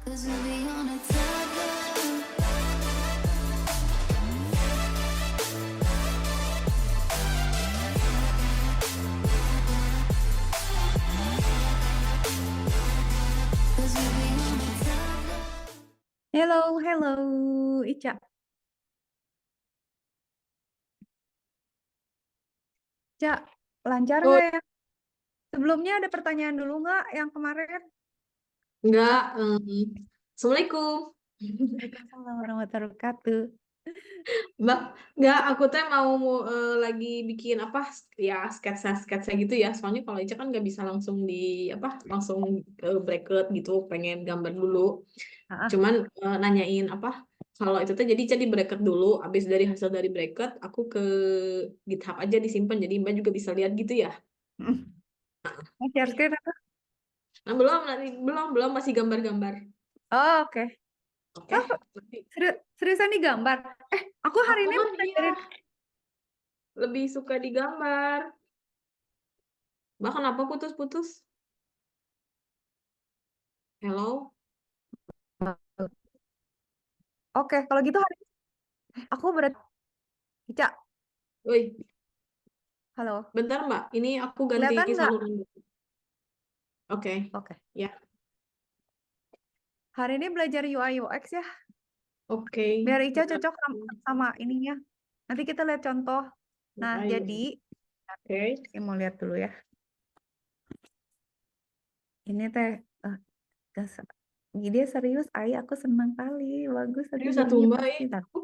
Hello, hello, Ica. Ica, lancar Oh, nggak ya? Sebelumnya ada pertanyaan dulu nggak yang kemarin? enggak. Atau Assalamualaikum. Waalaikumsalam warahmatullahi wabarakatuh. Mbak, enggak, aku teh mau lagi bikin apa ya sketsa-sketsa gitu ya. Soalnya kalau Ica kan nggak bisa langsung di apa langsung bracket gitu, pengen gambar dulu. Ah, Cuman nanyain apa kalau itu teh jadi Ica di bracket dulu, habis dari hasil dari bracket aku ke GitHub aja disimpan jadi Mbak juga bisa lihat gitu ya. Mau share screen apa? Nah, belum nanti belum masih gambar-gambar. Oh, oke. Oke. Oh, Nanti seriusan digambar? Aku hari aku ini mah mau iya ngajarin. lebih suka digambar. Mbak kenapa putus-putus? Hello? Oke, kalau gitu hari ini aku berarti Ica. Woi, Halo, bentar Mbak. Ini aku ganti kelihatan nggak? saluran dulu. Oke. Oke. Ya. Hari ini belajar UI UX ya, Oke. biar Ica Bentar. cocok sama ininya. Nanti kita lihat contoh. Nah, Ayo. jadi Oke. saya mau lihat dulu ya. Ini teh dia serius, aku senang kali. Bagus, nanti Serius satu jadinya Mbak. pasti. Tar. Aku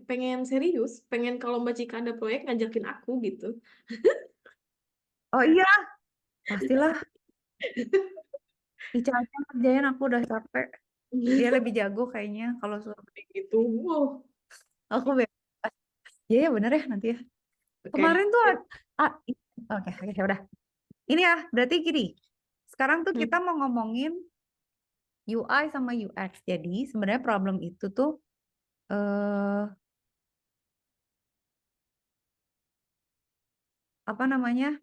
pengen serius. Pengen kalau Mbak Cika ada proyek ngajakin aku gitu. Oh iya, pastilah. Ica aja kerjain, aku udah capek. Dia lebih jago kayaknya kalau suruh. Gitu. Wow. Aku bebas. Iya ya bener ya nanti ya. Oke. Kemarin tuh oke oke ya udah. Ini ya, berarti gini. Sekarang tuh kita Hmm. mau ngomongin UI sama UX. Jadi sebenarnya problem itu tuh eh apa namanya?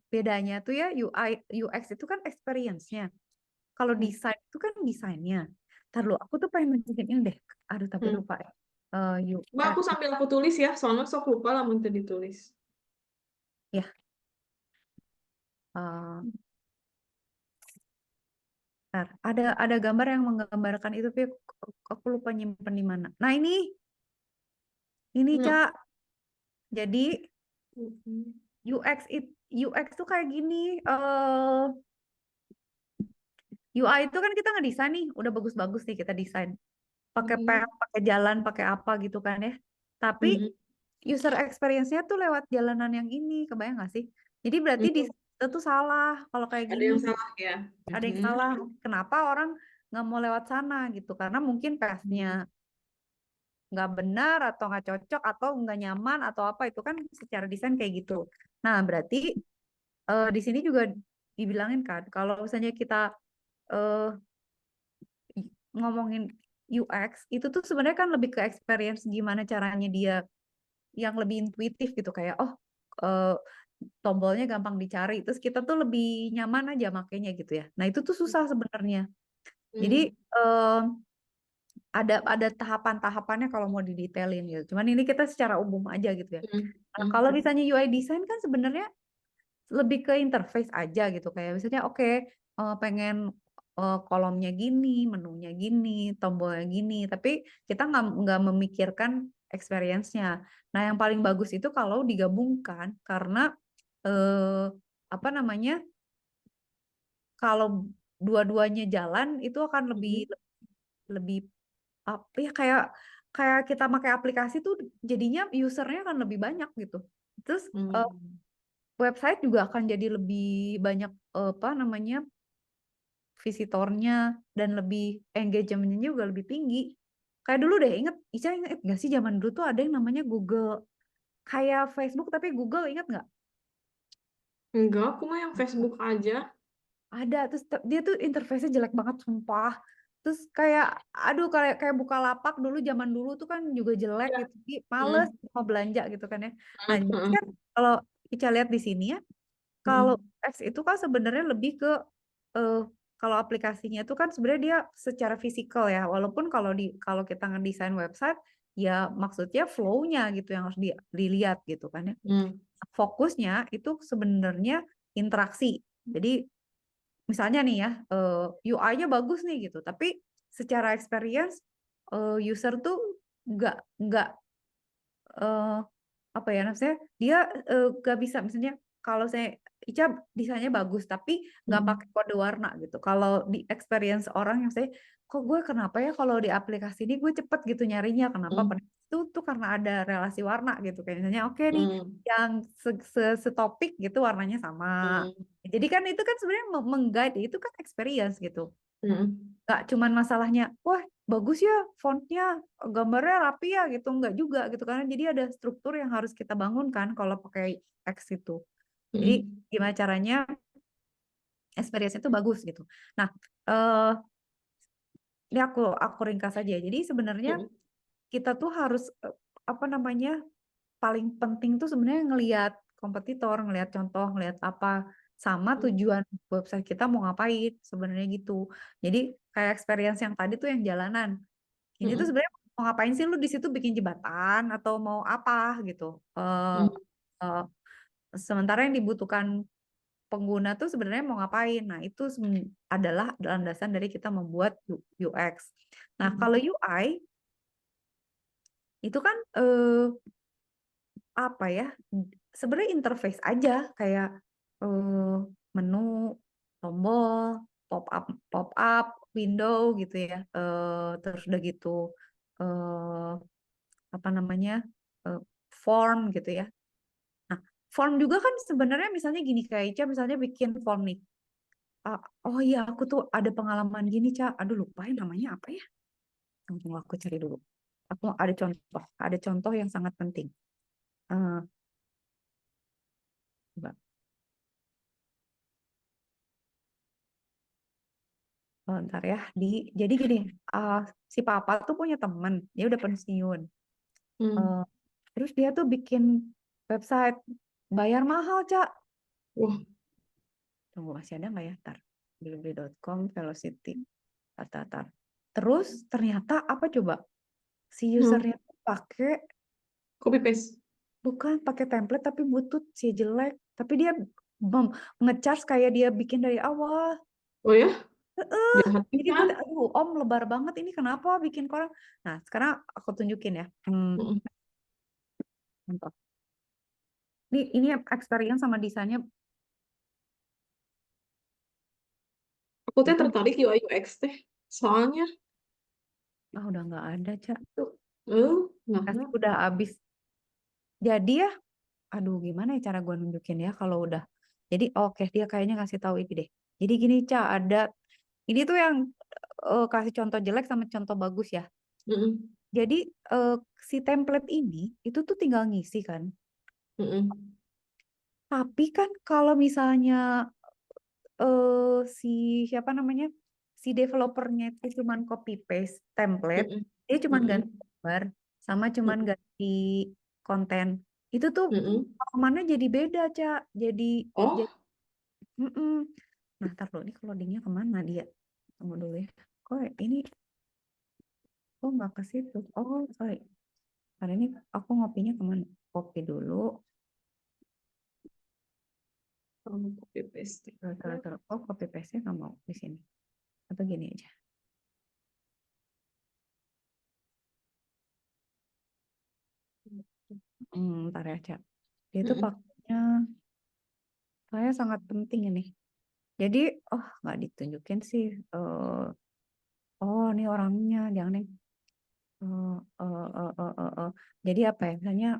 Bedanya tuh ya UI UX itu kan experience-nya. Kalau desain itu kan desainnya. Ntar lu, aku tuh pengen nunjukin ini deh. Aduh, tapi Hmm. lupa ya. Mbak UX, aku sambil aku tulis ya. Soalnya sok lupa lah mau ditulis. ya. eh, Ntar, ada gambar yang menggambarkan itu, tapi aku lupa nyimpen di mana. Nah, ini No. Cak. Jadi Hmm. UX tuh kayak gini. UI itu kan kita ngedesain nih, udah bagus-bagus nih kita desain. Pakai pen, Hmm. pakai jalan, pakai apa gitu kan ya. Tapi Hmm. user experience-nya tuh lewat jalanan yang ini, kebayang nggak sih? Jadi berarti di Hmm. itu tuh salah kalau kayak Ada gini. yang salah ya. Ada yang Hmm. salah. Kenapa orang nggak mau lewat sana gitu? Karena mungkin path-nya nggak benar atau nggak cocok atau nggak nyaman atau apa itu kan secara desain kayak gitu. Nah, berarti di sini juga dibilangin kan kalau misalnya kita eh, ngomongin UX itu tuh sebenarnya kan lebih ke experience gimana caranya dia yang lebih intuitif gitu kayak eh, tombolnya gampang dicari terus kita tuh lebih nyaman aja makainya gitu ya. Nah, itu tuh susah sebenarnya. Jadi Hmm. eh, ada tahapan-tahapannya kalau mau didetailin gitu. Cuman ini kita secara umum aja gitu ya. Hmm. Nah, Hmm. kalau misalnya UI design kan sebenarnya lebih ke interface aja gitu kayak misalnya oke, pengen kolomnya gini, menunya gini, tombolnya gini, tapi kita nggak memikirkan experience-nya. Nah, yang paling bagus itu kalau digabungkan karena eh, apa namanya? Kalau dua-duanya jalan itu akan lebih Hmm. lebih apa ya kayak kayak kita pakai aplikasi tuh jadinya usernya akan lebih banyak gitu. Terus Hmm. website juga akan jadi lebih banyak apa namanya visitornya dan lebih engagementnya juga lebih tinggi. Kayak dulu deh, Ica inget nggak sih zaman dulu tuh ada yang namanya Google kayak Facebook tapi Google inget nggak? Enggak, aku mah yang Facebook aja. Ada, terus dia tuh interface-nya jelek banget sumpah. Terus kayak aduh kayak kayak Bukalapak dulu zaman dulu tuh kan juga jelek Iya. gitu. Jadi males Hmm. mau belanja gitu kan ya. Nah, Hmm. jadi kan Hmm. kalau Ica lihat di sini ya, kalau Hmm. X itu kan sebenarnya lebih ke eh, kalau aplikasinya itu kan sebenarnya dia secara fisikal ya, walaupun kalau kita ngedesain website ya maksudnya flow-nya gitu yang harus dilihat gitu kan ya. Hmm. Fokusnya itu sebenarnya interaksi. Jadi misalnya nih ya, UI-nya bagus nih gitu, tapi secara experience user tuh nggak eh, apa ya maksudnya dia nggak bisa misalnya kalau saya Ica desainnya bagus tapi nggak Hmm. pakai kode warna gitu. Kalau di experience orang yang saya kok gue kenapa ya kalau di aplikasi ini gue cepet gitu nyarinya kenapa? Hmm. Padahal itu tuh karena ada relasi warna gitu kayak misalnya oke nih Hmm. yang setopik gitu warnanya sama. Hmm. Jadi kan itu kan sebenarnya mengguide itu kan experience gitu. Hmm. Nggak cuman masalahnya wah bagus ya fontnya gambarnya rapi ya gitu nggak juga gitu karena jadi ada struktur yang harus kita bangunkan kalau pakai X itu jadi Hmm. gimana caranya experience itu bagus gitu nah eh ini aku ringkas saja jadi sebenarnya Hmm. kita tuh harus apa namanya paling penting tuh sebenarnya ngelihat kompetitor ngelihat contoh ngelihat apa sama Hmm. tujuan website kita mau ngapain sebenarnya gitu jadi kayak experience yang tadi tuh yang jalanan ini tuh Hmm. sebenarnya mau ngapain sih lu di situ bikin jembatan atau mau apa gitu. Eh, Hmm. eh, sementara yang dibutuhkan pengguna tuh sebenarnya mau ngapain. Nah, itu adalah landasan dari kita membuat UX. Nah, Hmm. kalau UI itu kan apa ya? Sebenarnya interface aja kayak eh, menu, tombol, pop up, window gitu ya. Terus udah gitu eh apa namanya form gitu ya. Nah, form juga kan sebenarnya misalnya gini kayak Ica misalnya bikin form nih. Ah, oh iya aku tuh ada pengalaman gini Ca. Aduh lupa ya namanya apa ya? Tunggu aku cari dulu. Aku ada contoh yang sangat penting. Eh, coba. Ntar ya. Jadi gini, si papa tuh punya temen, dia udah pensiun. Hmm. Eh, terus dia tuh bikin website bayar mahal Cak. Wah. Tunggu masih ada nggak ya? Tar. Blibli.com, Velocity. Tar. Terus ternyata apa coba? Si Hmm. usernya tuh pakai Copy paste. bukan pakai template tapi butut si jelek. Tapi dia ngecharge kayak dia bikin dari awal. Oh ya, jahat Jadi gue, kan? aduh om lebar banget ini kenapa bikin koran? Nah sekarang aku tunjukin ya. Hmm. Contoh. Ini experience sama desainnya Aku teh itu tertarik UI UX teh. Soalnya udah nggak ada Cak. tuh, nah, Kasih nah. udah habis. Jadi ya, aduh gimana ya cara gue nunjukin ya kalau udah. Jadi oke dia kayaknya ngasih tahu ini deh. Jadi gini Cak ada ini tuh yang kasih contoh jelek sama contoh bagus ya. Hmm. Jadi eh, si template ini itu tuh tinggal ngisi kan. Hmm. Tapi kan kalau misalnya si siapa namanya si developernya itu cuman copy paste template, Hmm. dia cuman Hmm. ganti gambar sama cuman Hmm. ganti konten. Itu tuh Hmm. pengalamannya jadi beda, Cak. Jadi Oh, mm-mm. Nah, ntar dulu ini loadingnya kemana dia? Tunggu dulu ya. Kok ini nggak ke situ? Oh, sorry. Karena ini aku ngopinya kemana? Kopi dulu. kamu copy paste. Terus. Oh, copy paste-nya nggak mau di sini. Atau gini aja. Ntar ya, Cak. Dia itu Hmm. pakainya saya sangat penting ini. Jadi, oh nggak ditunjukin sih. Oh, ini orangnya, jangan nih. Eh, eh, eh, eh, eh. Jadi apa ya? Misalnya,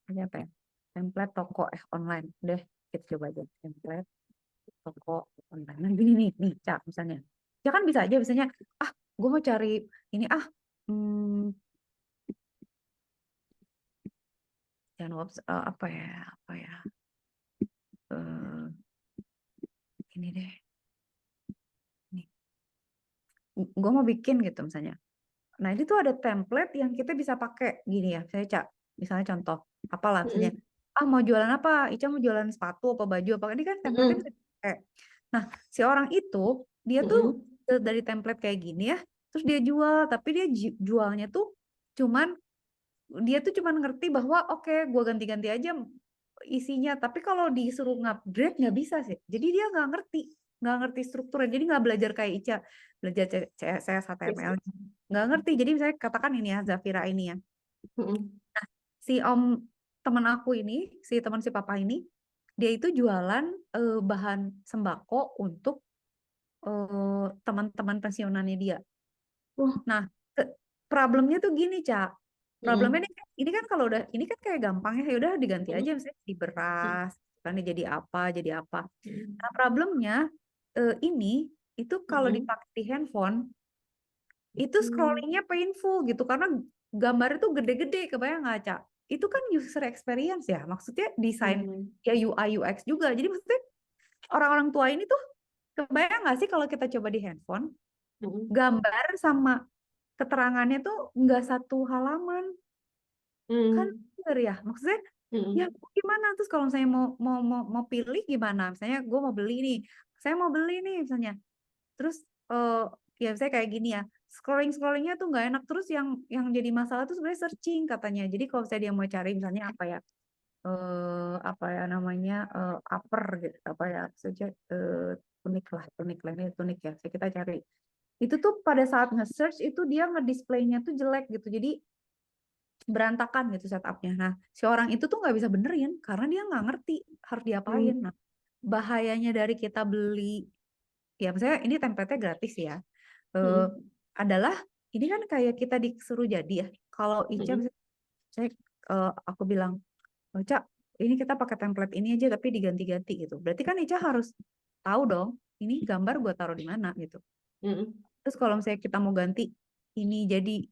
ini apa ya? Template toko online. Deh, kita coba aja template toko online. Nah, gini nih, Cak, misalnya. Ya kan bisa aja, misalnya, gue mau cari ini, hmm, jangan apa ya, eh, ini deh. Nih, gue mau bikin gitu misalnya. Nah, ini tuh ada template yang kita bisa pakai gini ya. Saya Cak, misalnya contoh, apalah misalnya, Hmm. mau jualan apa? Ica mau jualan sepatu apa baju apa? Ini kan template-nya bisa Hmm. dipakai. Nah, si orang itu dia tuh Mm-mm. dari template kayak gini ya, terus dia jual, tapi dia jualnya tuh cuman dia tuh cuman ngerti bahwa oke, gua ganti-ganti aja isinya, tapi kalau disuruh ngupgrade nggak bisa sih. Jadi dia nggak ngerti strukturnya. Jadi nggak belajar kayak Ica, belajar CSS, Yes, HTML, yes. nggak ngerti. Jadi misalnya katakan ini ya, Zafira ini ya, Mm-mm. si teman aku ini, si papa ini, dia itu jualan bahan sembako untuk teman-teman pensiunannya dia. Wah. Nah, problemnya tuh gini, Cak. Problemnya Mm-mm. ini kan kalau udah ini kan kayak gampang ya, udah diganti aja Mm-mm. misalnya di beras, kan dia jadi apa, jadi apa. Mm-mm. Nah, problemnya ini itu kalau Mm-mm. dipakai di handphone itu Mm. scrollingnya painful gitu karena gambarnya tuh gede-gede, kebayang nggak, Cak? Itu kan user experience ya, maksudnya desain Mm. ya UI UX juga. Jadi maksudnya orang-orang tua ini tuh kebayang nggak sih kalau kita coba di handphone, Mm. gambar sama keterangannya tuh nggak satu halaman, kan Mm. bener ya? Maksudnya ya Mm. gimana terus kalau saya mau pilih gimana? Misalnya gue mau beli nih, saya mau beli nih misalnya. Terus ya misalnya kayak gini ya, scrollingnya tuh nggak enak. Terus yang jadi masalah tuh sebenarnya searching katanya. Jadi kalau saya dia mau cari misalnya apa ya namanya upper gitu, apa ya saja tunik lah ini tunik ya. Saya kita cari. Itu tuh pada saat nge-search itu dia ngedisplaynya tuh jelek gitu. Jadi berantakan gitu setupnya. Nah, si orang itu tuh nggak bisa benerin karena dia nggak ngerti harus diapain. Mm. Nah, bahayanya dari kita beli, ya misalnya ini template-nya gratis ya, eh, Mm. adalah ini kan kayak kita disuruh jadi ya. Kalau Ica, Mm. misalnya, saya, aku bilang, oh, Cak, ini kita pakai template ini aja tapi diganti-ganti gitu. Berarti kan Ica harus tahu dong, ini gambar gue taruh di mana gitu. Mm. Terus kalau misalnya kita mau ganti ini jadi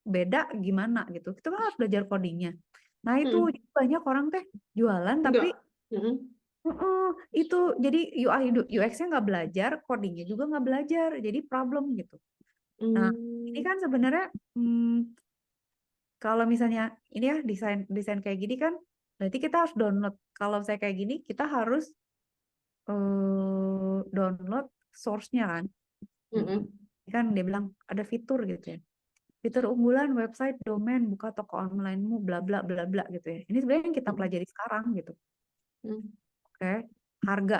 beda gimana gitu. Kita kan harus belajar codingnya. Nah, itu Mm. banyak orang teh jualan tapi Enggak. Mm. itu jadi UI UX-nya nggak belajar, codingnya juga nggak belajar. Jadi problem gitu. Nah, ini Mm. kan sebenarnya kalau misalnya ini ya desain desain kayak gini kan berarti kita harus download. Kalau saya kayak gini kita harus download source-nya kan. Mm. Kan dia bilang ada fitur gitu ya. Fitur unggulan website, domain, buka toko online-mu, bla bla bla bla gitu ya. Ini sebenarnya yang kita Mm. pelajari sekarang gitu. Mm. Oke. Harga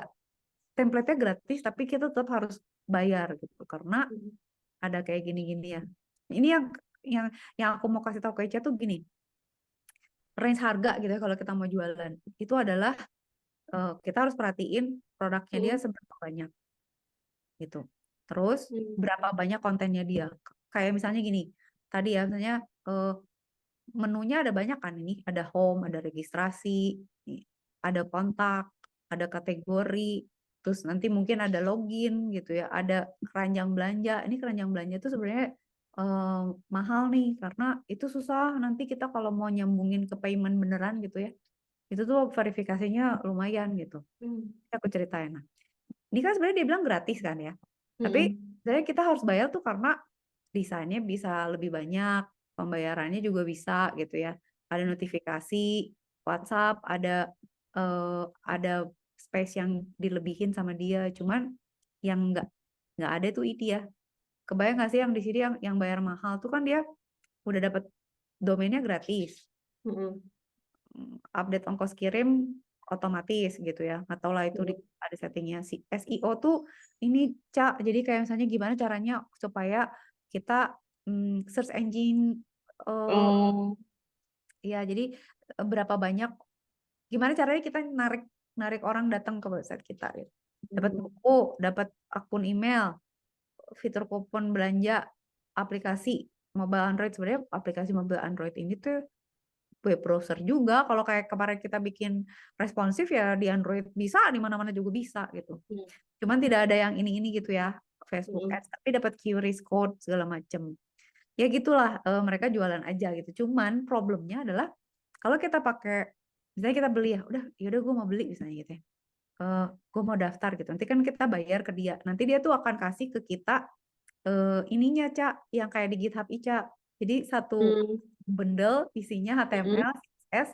template-nya gratis tapi kita tetap harus bayar gitu karena Mm. ada kayak gini-gini ya. Ini yang yang aku mau kasih tahu ke Ica tuh gini. Range harga gitu ya kalau kita mau jualan. Itu adalah kita harus perhatiin produknya dia Mm. seberapa banyak gitu. Terus Mm. berapa banyak kontennya dia. Kayak misalnya gini. Tadi ya misalnya menunya ada banyak kan ini, ada home, ada registrasi, ada kontak, ada kategori, terus nanti mungkin ada login gitu ya, ada keranjang belanja. Ini keranjang belanja itu sebenarnya eh, mahal nih karena itu susah nanti kita kalau mau nyambungin ke payment beneran gitu ya. Itu tuh verifikasinya lumayan gitu. Mm. Aku ceritain. Nah, ini kan sebenarnya dia bilang gratis kan ya. Tapi Mm. sebenarnya kita harus bayar tuh karena desainnya bisa lebih banyak, pembayarannya juga bisa gitu ya. Ada notifikasi WhatsApp, ada space yang dilebihin sama dia. Cuman yang nggak ada tuh itu ya. Kebayang nggak sih yang di sini yang bayar mahal tuh kan dia udah dapat domainnya gratis. Mm. Update ongkos kirim otomatis gitu ya. Nggak tahu lah itu Mm. ada settingnya. Si SEO tuh ini Cak, jadi kayak misalnya gimana caranya supaya kita search engine eh Oh. ya jadi berapa banyak gimana caranya kita narik narik orang datang ke website kita gitu. Dapat Mm. buku, dapat akun email, fitur kupon belanja, aplikasi mobile Android. Sebenarnya aplikasi mobile Android ini tuh web browser juga. Kalau kayak kemarin kita bikin responsif ya di Android bisa, di mana-mana juga bisa gitu. Mm. Cuman tidak ada yang ini gitu ya, Facebook Mm. Ads, tapi dapat QRIS code segala macem. Ya gitulah, mereka jualan aja gitu. Cuman problemnya adalah kalau kita pakai, misalnya kita beli ya, udah gue mau beli misalnya gitu ya. Gue mau daftar gitu. Nanti kan kita bayar ke dia. Nanti dia tuh akan kasih ke kita ininya Cak, yang kayak di GitHub Ica. Jadi satu Mm. bundle isinya Mm. HTML, CSS,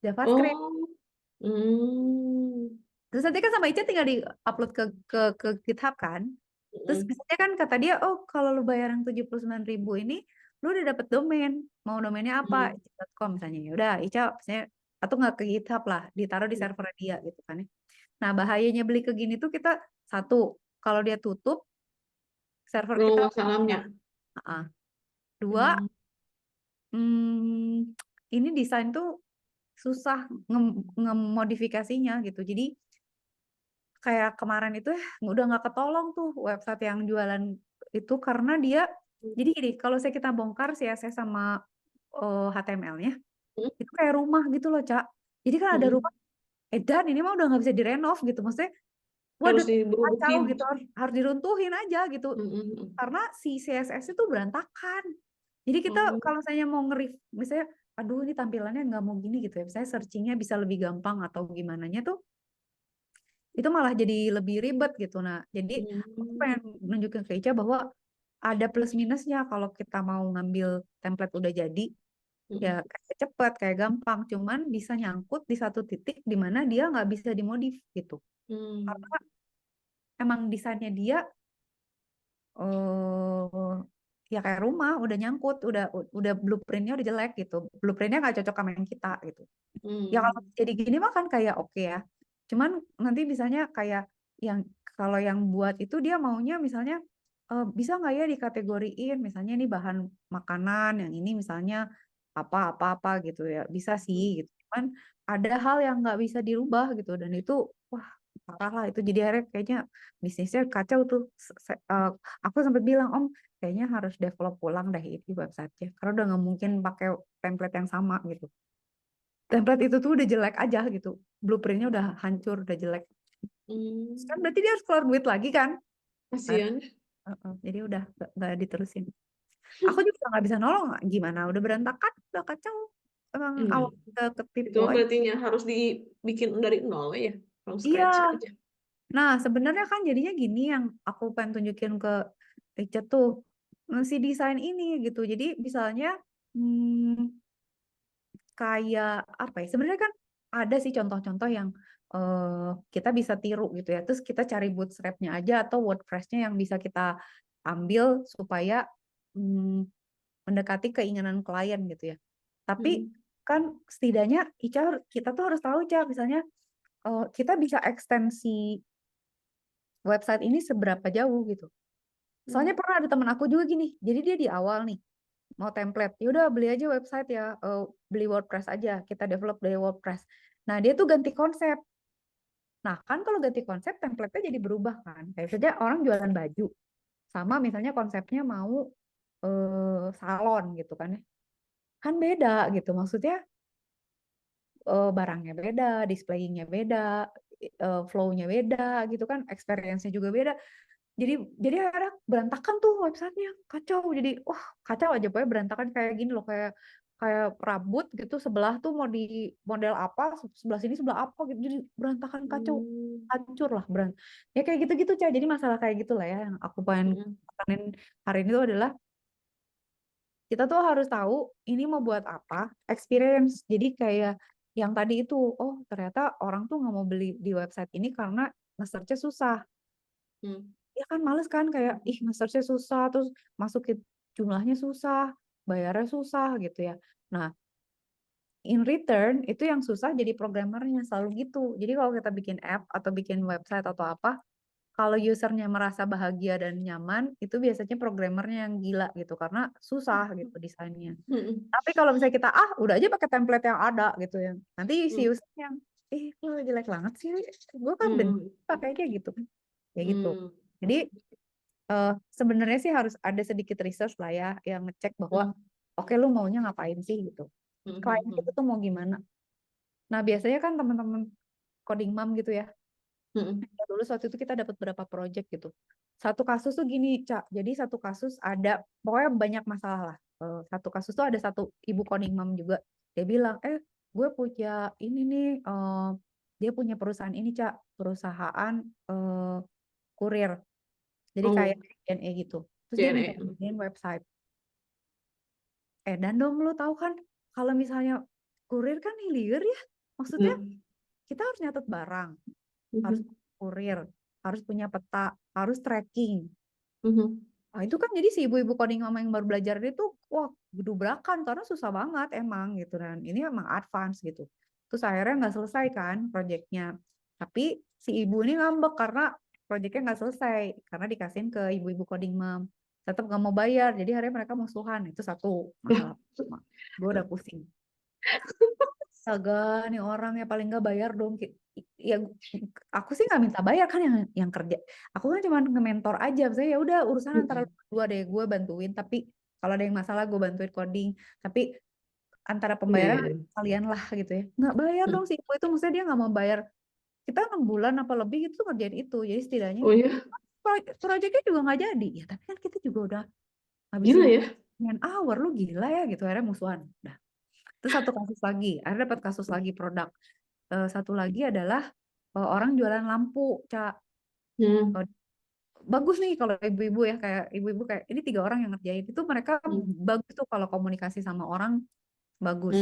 JavaScript. Oh. Mm. Terus nanti kan sama Ica tinggal di-upload ke GitHub kan. Terus Mm-mm. biasanya kan kata dia, oh kalau lu bayar yang 79.000 ini, lu udah dapet domain. Mau domainnya apa? Mm. ica.com misalnya. Ya udah, Ica misalnya, atau nggak ke GitHub lah, ditaruh di server dia gitu kan ya. Nah bahayanya beli ke gini tuh kita, satu, kalau dia tutup, server kita, Oh, salamnya. ah. Dua, Hmm. ini desain tuh susah ngemodifikasinya gitu. Jadi kayak kemarin itu udah nggak ketolong tuh website yang jualan itu karena dia, jadi gini, kalau saya kita bongkar CSS sama HTML-nya Mm. itu kayak rumah gitu loh, Cak. Jadi kan ada rumah, Mm-mm. dan ini mah udah nggak bisa direnov gitu. Maksudnya, waduh, Harus kacau diberubutin. gitu, harus diruntuhin aja gitu. Mm-mm. Karena si CSS itu berantakan. Jadi kita Oh. kalau saya mau misalnya, aduh ini tampilannya nggak mau gini gitu ya. Misalnya searchingnya bisa lebih gampang atau gimana nya tuh, itu malah jadi lebih ribet gitu. Nah, jadi aku Hmm. pengen nunjukin ke Ica bahwa ada plus minusnya kalau kita mau ngambil template udah jadi, ya Mm-mm. kayak cepet, kayak gampang. Cuman bisa nyangkut di satu titik di mana dia nggak bisa dimodif gitu. Karena Hmm. emang desainnya dia ya kayak rumah, udah nyangkut, udah blueprintnya udah jelek gitu. Blueprintnya nggak cocok sama yang kita gitu. Ya kalau Hmm. jadi gini mah kan kayak oke ya. Cuman nanti misalnya kayak yang, kalau yang buat itu dia maunya misalnya, bisa nggak ya dikategoriin misalnya ini bahan makanan, yang ini misalnya apa gitu ya. Bisa sih gitu. Cuman ada hal yang nggak bisa dirubah gitu, dan itu wah parah lah itu. Jadi akhirnya kayaknya bisnisnya kacau tuh. Aku sempat bilang, Om, kayaknya harus develop ulang deh ini website-nya karena udah nggak mungkin pakai template yang sama gitu. Template itu tuh udah jelek aja gitu. Blueprintnya udah hancur, udah jelek. Kan Hmm. berarti dia harus keluar duit lagi kan? Kasihan. Jadi udah nggak diterusin. Aku juga nggak bisa nolong. Gimana? Udah berantakan, udah kacau. Emang Hmm. awal kita Itu ketipu mah aja. berarti harus dibikin dari nol ya, from Iya. scratch aja. Nah, sebenarnya kan jadinya gini yang aku pengen tunjukin ke Ica tuh, si desain ini gitu. Jadi misalnya, kayak apa ya? Sebenarnya kan ada sih contoh-contoh yang kita bisa tiru gitu ya. Terus kita cari bootstrap-nya aja atau WordPress-nya yang bisa kita ambil supaya mm, mendekati keinginan klien gitu ya. Tapi Hmm. kan setidaknya kita tuh harus tahu, Ica, misalnya kita bisa ekstensi website ini seberapa jauh gitu. Hmm. Soalnya pernah ada teman aku juga gini. Jadi dia di awal nih mau template, ya udah beli aja website ya, beli WordPress aja, kita develop dari WordPress. Nah dia tuh ganti konsep. Nah kan kalau ganti konsep template-nya jadi berubah kan. Kayak saja orang jualan baju, sama misalnya konsepnya mau salon gitu kan ya, kan beda gitu. Maksudnya barangnya beda, displayingnya beda, flow-nya beda gitu kan, experience-nya juga beda. Jadi akhirnya berantakan tuh websitenya, kacau. Jadi wah kacau aja, pokoknya berantakan kayak gini loh, kayak kayak rambut gitu, sebelah tuh mau di model apa, sebelah sini sebelah apa gitu, jadi berantakan, kacau, Hmm. hancur lah ya kayak gitu-gitu, Cah. Jadi masalah kayak gitulah ya yang aku pengen Hmm. tekanin hari ini tuh adalah kita tuh harus tahu ini mau buat apa, experience. Jadi kayak yang tadi itu, oh ternyata orang tuh nggak mau beli di website ini karena nge-search-nya susah. Hmm. Ya kan males kan, kayak ih nge-search-nya susah, terus masukin jumlahnya susah, bayarnya susah gitu ya. Nah, in return itu yang susah jadi programmernya, selalu gitu. Jadi kalau kita bikin app atau bikin website atau apa, kalau usernya merasa bahagia dan nyaman, itu biasanya programmernya yang gila gitu karena susah gitu desainnya. Hmm. Tapi kalau misalnya kita udah aja pakai template yang ada gitu ya, nanti si Hmm. user yang lo jelek banget sih, gue kan udah Hmm. pakai kayak gitu kan, kayak gitu. Hmm. Jadi sebenarnya sih harus ada sedikit research lah ya, yang ngecek bahwa Hmm. oke lu maunya ngapain sih gitu. Hmm. Klien Hmm. kita tuh mau gimana. Nah biasanya kan teman-teman coding mom gitu ya. Hmm. Dulu waktu itu kita dapat berapa project gitu. Satu kasus tuh gini, Cak. Jadi satu kasus ada, pokoknya banyak masalah lah. Satu kasus tuh ada satu ibu coding mom juga. Dia bilang, gue punya ini nih, dia punya perusahaan ini, Cak. Perusahaan kurir. Jadi kayak Oh, JNE gitu. Terus dia minta JNE. bikin website. Dan dong lo tahu kan, kalau misalnya kurir kan hilir ya. Maksudnya Hmm. kita harus nyatet barang. harus Mhm. kurir, harus punya peta, harus tracking. Mhm. Nah, itu kan jadi si ibu-ibu coding mama yang baru belajar itu wah gedubrakan karena susah banget emang gitu dan ini emang advance gitu. Terus akhirnya nggak selesai kan proyeknya. Tapi si ibu ini ngambek karena proyeknya nggak selesai karena dikasihin ke ibu-ibu coding mom. Tetap nggak mau bayar, jadi akhirnya mereka musuhan. Itu satu masalah pertama. Gue udah pusing. Astaga, nih orang ya paling nggak bayar dong. Ya aku sih nggak minta bayar kan yang kerja. Aku kan cuma nge-mentor aja. Saya ya udah urusan antara Mhm. dua deh gue bantuin. Tapi kalau ada yang masalah gue bantuin coding. Tapi antara Iya, pembayaran iya, iya. kalian lah gitu ya. Nggak bayar Mhm. dong si ibu itu. Maksudnya dia nggak mau bayar. Kita 6 bulan apa lebih itu ngerjain itu. Jadi setidaknya Oh ya, proyeknya juga nggak jadi. Ya tapi kan kita juga udah gila ngabisin ya. man hour lu gila ya gitu. Akhirnya musuhan. Nah, terus satu kasus lagi. Akhirnya dapat kasus lagi produk. Satu lagi adalah orang jualan lampu, Cak. Hmm. Eh, Bagus nih kalau ibu-ibu ya kayak ibu-ibu kayak ini 3 orang yang ngerjain itu mereka Hmm. bagus tuh kalau komunikasi sama orang bagus.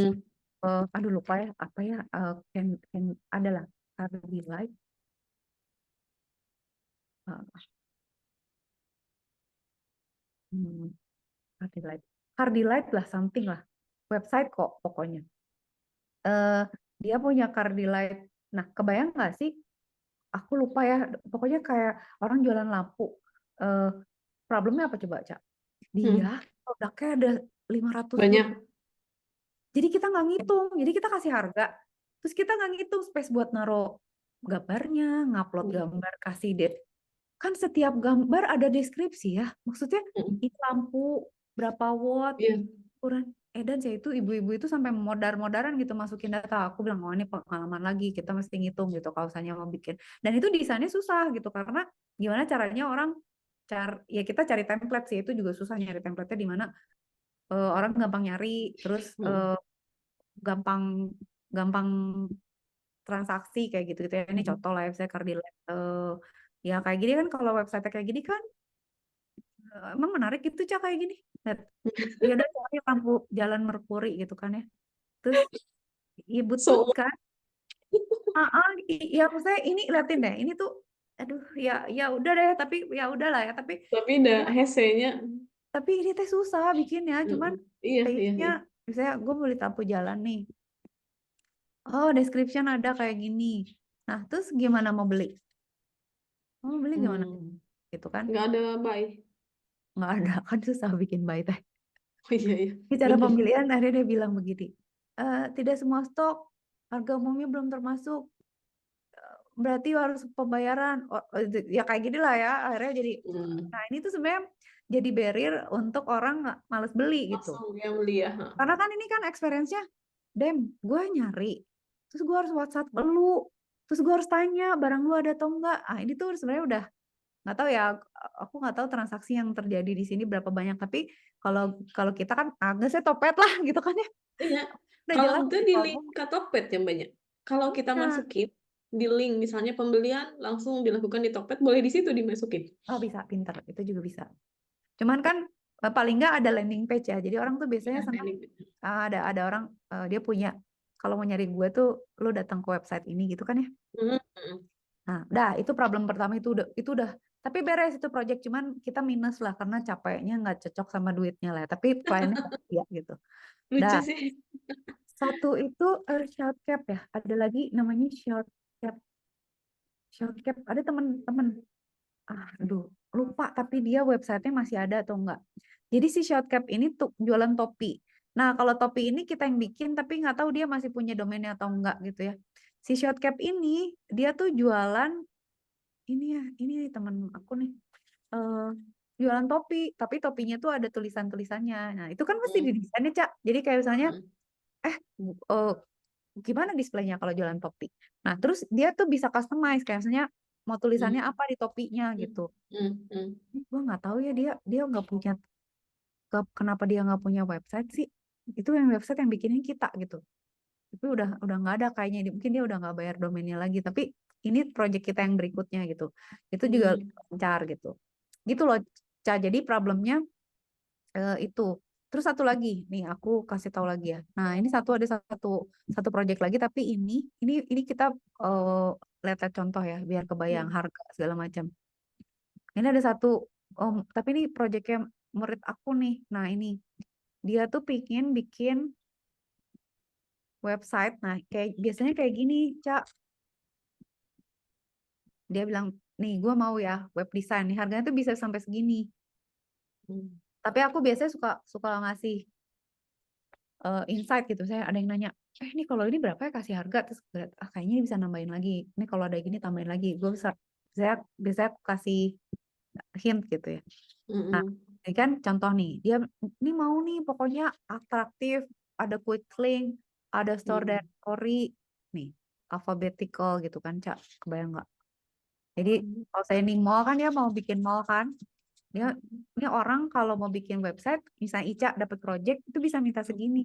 Hmm. Aduh lupa ya apa ya can adalah Cardilight, uh, hmm, Cardilight, Cardilight lah something lah website kok pokoknya. Eh dia punya Cardilight. Nah kebayang nggak sih? Aku lupa ya. Pokoknya kayak orang jualan lampu. Eh Problemnya apa coba, Cak? Dia Hmm. produknya ada 500 lebih. Banyak. Jadi kita nggak ngitung. Jadi kita kasih harga. Terus kita nggak ngitung space buat naruh gambarnya, ngupload Hmm. gambar, kasih date. Kan setiap gambar ada deskripsi ya. Maksudnya Hmm. ini lampu, berapa watt, Iya. ukuran. Dan saya itu ibu-ibu itu sampai modar-modaran gitu masukin data. Aku bilang, oh ini pengalaman lagi. Kita mesti ngitung gitu kalau misalnya mau bikin. Dan itu desainnya susah gitu. Karena gimana caranya orang ya kita cari template sih. Itu juga susah nyari template-nya di mana orang gampang nyari terus Hmm. gampang gampang transaksi kayak gitu gitu ya ini Hmm. contoh lah ya saya Cardilite ya kayak gini kan kalau website kayak gini kan emang menarik gitu Cak kayak gini. Lihat, ya udah cari lampu jalan Merkuri gitu kan ya terus ya butut So, kan ya maksudnya ini liatin deh ini tuh aduh ya udah deh tapi ya udah lah ya tapi dah cuman hesenya. tapi ini teh susah bikinnya cuman Hmm. Iya, iya, page-nya iya. misalnya gue beli lampu jalan nih. Oh, description ada kayak gini. Nah, terus gimana mau beli? Mau beli gimana? Hmm. Gitu kan? Nggak ada buy. Nggak ada, kan susah bikin buy teh. Oh iya, iya. Ini cara Bener. pembelian akhirnya dia bilang begini. Tidak semua stok, harga umumnya belum termasuk. Berarti harus pembayaran. Ya kayak gini lah ya. Akhirnya jadi, Hmm. nah ini tuh sebenarnya jadi barrier untuk orang nggak males beli gitu. Langsung yang beli ya. Ha. Karena kan ini kan experience-nya, gue nyari, terus gue harus WhatsApp lu, terus gue harus tanya barang lu ada atau enggak. Ini tuh sebenarnya udah nggak tahu ya, aku nggak tahu transaksi yang terjadi di sini berapa banyak. Tapi kalau kalau kita kan agak saya topet lah gitu kan ya, Iya. udah Kalau jelas itu di di link ngomong. Tokped yang banyak. Kalau kita Ya, masukin di link misalnya pembelian langsung dilakukan di Tokped, boleh di situ dimasukin. oh bisa pinter, itu juga bisa. Cuman kan paling nggak ada landing page ya. Jadi orang tuh biasanya Iya, senang landing. ada orang dia punya kalau mau nyari gue tuh lu datang ke website ini gitu kan ya. Hmm. Hmm. Nah, dah itu problem pertama itu udah tapi beres itu project cuman kita minus lah karena capeknya nggak cocok sama duitnya lah. Tapi kliennya ya gitu. Dah Lucu sih. satu itu Shoutcap ya. Ada lagi namanya Shoutcap. Shoutcap ada teman-teman. Aduh lupa tapi dia websitenya masih ada atau enggak. Jadi si Shoutcap ini tuh jualan topi. Nah kalau topi ini kita yang bikin tapi nggak tahu dia masih punya domainnya atau enggak gitu ya. Si Shoutcap ini dia tuh jualan ini ya ini teman aku nih eh jualan topi tapi topinya tuh ada tulisan-tulisannya. Nah itu kan mesti Hmm. didesainnya Cak. Jadi kayak misalnya Hmm. eh eh, gimana displaynya kalau jualan topi. Nah terus dia tuh bisa customize kayak misalnya mau Hmm. tulisannya apa di topinya gitu. Hmm. Hmm. Hmm. Gue nggak tahu ya dia nggak punya kenapa dia nggak punya website sih. Itu yang website yang bikinin kita gitu. Tapi udah nggak ada kayaknya. Mungkin dia udah nggak bayar domainnya lagi. Tapi ini project kita yang berikutnya gitu. Itu juga Hmm. lancar gitu. Gitu loh. Ca. Jadi problemnya itu. Terus satu lagi, nih aku kasih tahu lagi ya. Nah, ini ada satu project lagi, tapi ini kita lihat-lihat contoh ya, biar kebayang Hmm. harga segala macam. Ini ada satu, tapi ini projectnya murid aku nih. Nah, ini dia tuh bikin bikin website. Nah, kayak biasanya kayak gini, Cak. Dia bilang, nih gue mau ya web design. Nih harganya tuh bisa sampai segini. Hmm. Tapi aku biasanya suka suka ngasih insight gitu. Saya ada yang nanya, ini kalau ini berapa ya kasih harga? Terus kayaknya ini bisa nambahin lagi. Ini kalau ada gini tambahin lagi. Saya biasanya aku kasih hint gitu ya. Nah, Hmm. ini kan contoh nih, dia ini mau nih pokoknya atraktif, ada quick link, ada store Hmm. directory, nih alphabetical gitu kan, Cak, kebayang nggak? Jadi Hmm. kalau saya nih mall kan dia mau bikin mall kan, dia Hmm. ini orang kalau mau bikin website, misalnya Ica dapat project itu bisa minta segini.